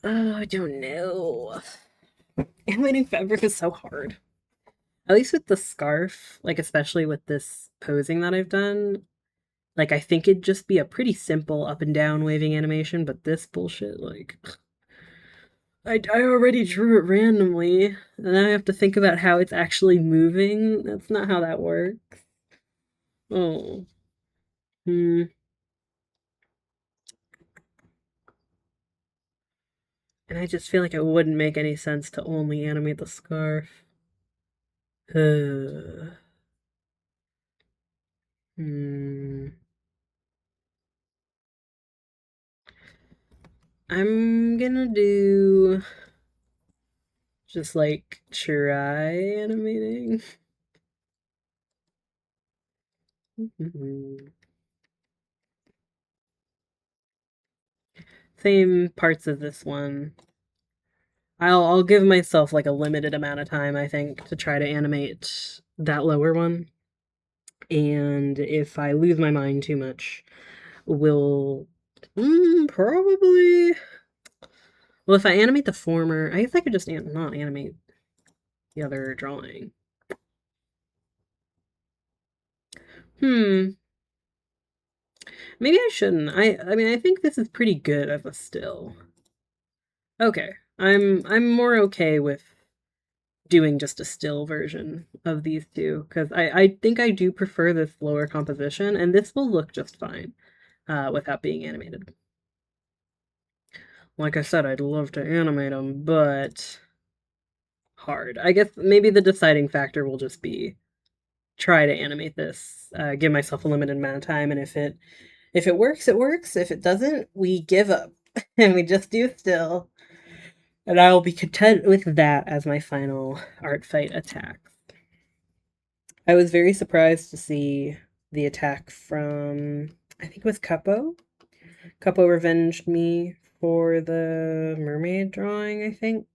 Oh, I don't know. Animating fabric is so hard. At least with the scarf, like especially with this posing that I've done, like I think it'd just be a pretty simple up and down waving animation, but this bullshit, like I already drew it randomly, and then I have to think about how it's actually moving. That's not how that works. Oh. And I just feel like it wouldn't make any sense to only animate the scarf. I'm gonna do just like try animating. Same parts of this one. I'll give myself like a limited amount of time, I think, to try to animate that lower one. And if I lose my mind too much, we'll Probably. Well, if I animate the former, I guess I could just not animate the other drawing. Hmm. Maybe I shouldn't. I mean, I think this is pretty good as a still. Okay. I'm more okay with doing just a still version of these two because I think I do prefer this lower composition, and this will look just fine without being animated. Like I said, I'd love to animate them, but hard. I guess maybe the deciding factor will just be try to animate this, give myself a limited amount of time, and if it works, it works. If it doesn't, we give up and we just do still. And I will be content with that as my final Artfight attack. I was very surprised to see the attack from, I think it was Cuppo. Cuppo revenged me for the mermaid drawing, I think.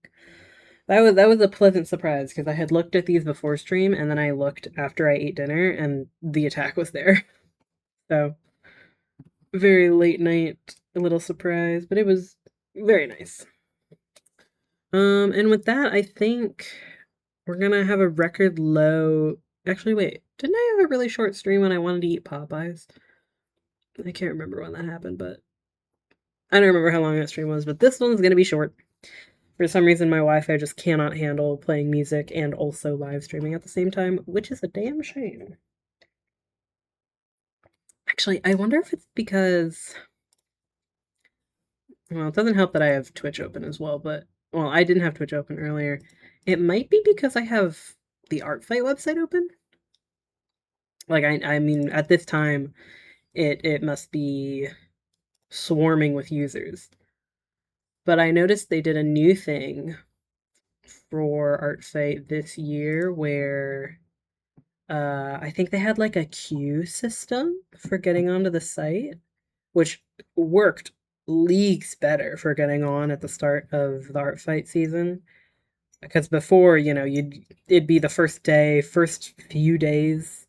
That was a pleasant surprise because I had looked at these before stream and then I looked after I ate dinner and the attack was there. So very late night, a little surprise, but it was very nice. And with that, I think we're gonna have a record low. Actually, wait, didn't I have a really short stream when I wanted to eat Popeyes? I can't remember when that happened, but I don't remember how long that stream was, but this one's gonna be short. For some reason, my Wi-Fi just cannot handle playing music and also live streaming at the same time, which is a damn shame. Actually, I wonder if it's because... Well, it doesn't help that I have Twitch open as well, but... Well, I didn't have Twitch open earlier. It might be because I have the Artfight website open. Like, I mean, at this time, it must be swarming with users. But I noticed they did a new thing for Artfight this year where I think they had like a queue system for getting onto the site, which worked leagues better for getting on at the start of the Artfight season. Because before, you know, it'd be the first day, first few days,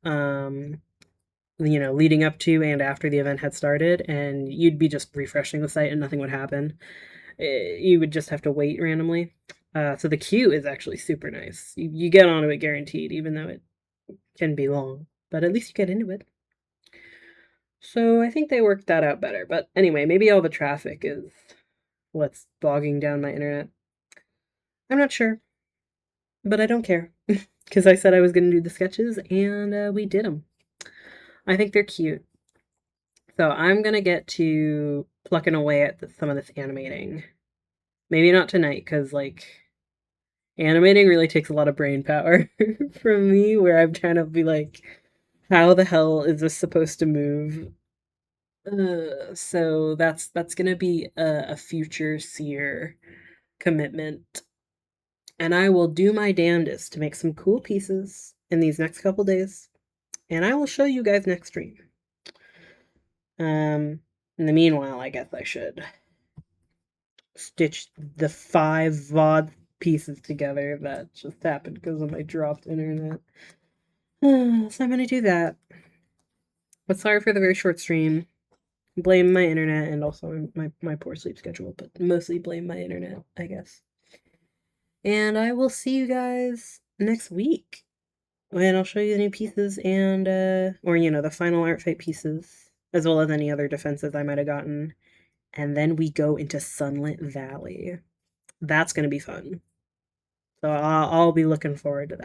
you know, leading up to and after the event had started, and you'd be just refreshing the site and nothing would happen. You would just have to wait randomly. So the queue is actually super nice. You get onto it guaranteed, even though it can be long, but at least you get into it. So I think they worked that out better. But anyway, maybe all the traffic is what's bogging down my internet. I'm not sure, but I don't care because I said I was going to do the sketches and we did them. I think they're cute. So I'm going to get to plucking away at some of this animating. Maybe not tonight because, like, animating really takes a lot of brain power from me where I'm trying to be like, how the hell is this supposed to move? So that's gonna be a future seer commitment. And I will do my damnedest to make some cool pieces in these next couple days. And I will show you guys next stream. In the meanwhile, I guess I should stitch the 5 VOD pieces together that just happened because of my dropped internet. So I'm gonna do that. But sorry for the very short stream. Blame my internet and also my poor sleep schedule, but mostly blame my internet, I guess. And I will see you guys next week. And I'll show you the new pieces and, or, you know, the final Artfight pieces, as well as any other defenses I might have gotten. And then we go into Sunlit Valley. That's going to be fun. So I'll be looking forward to that.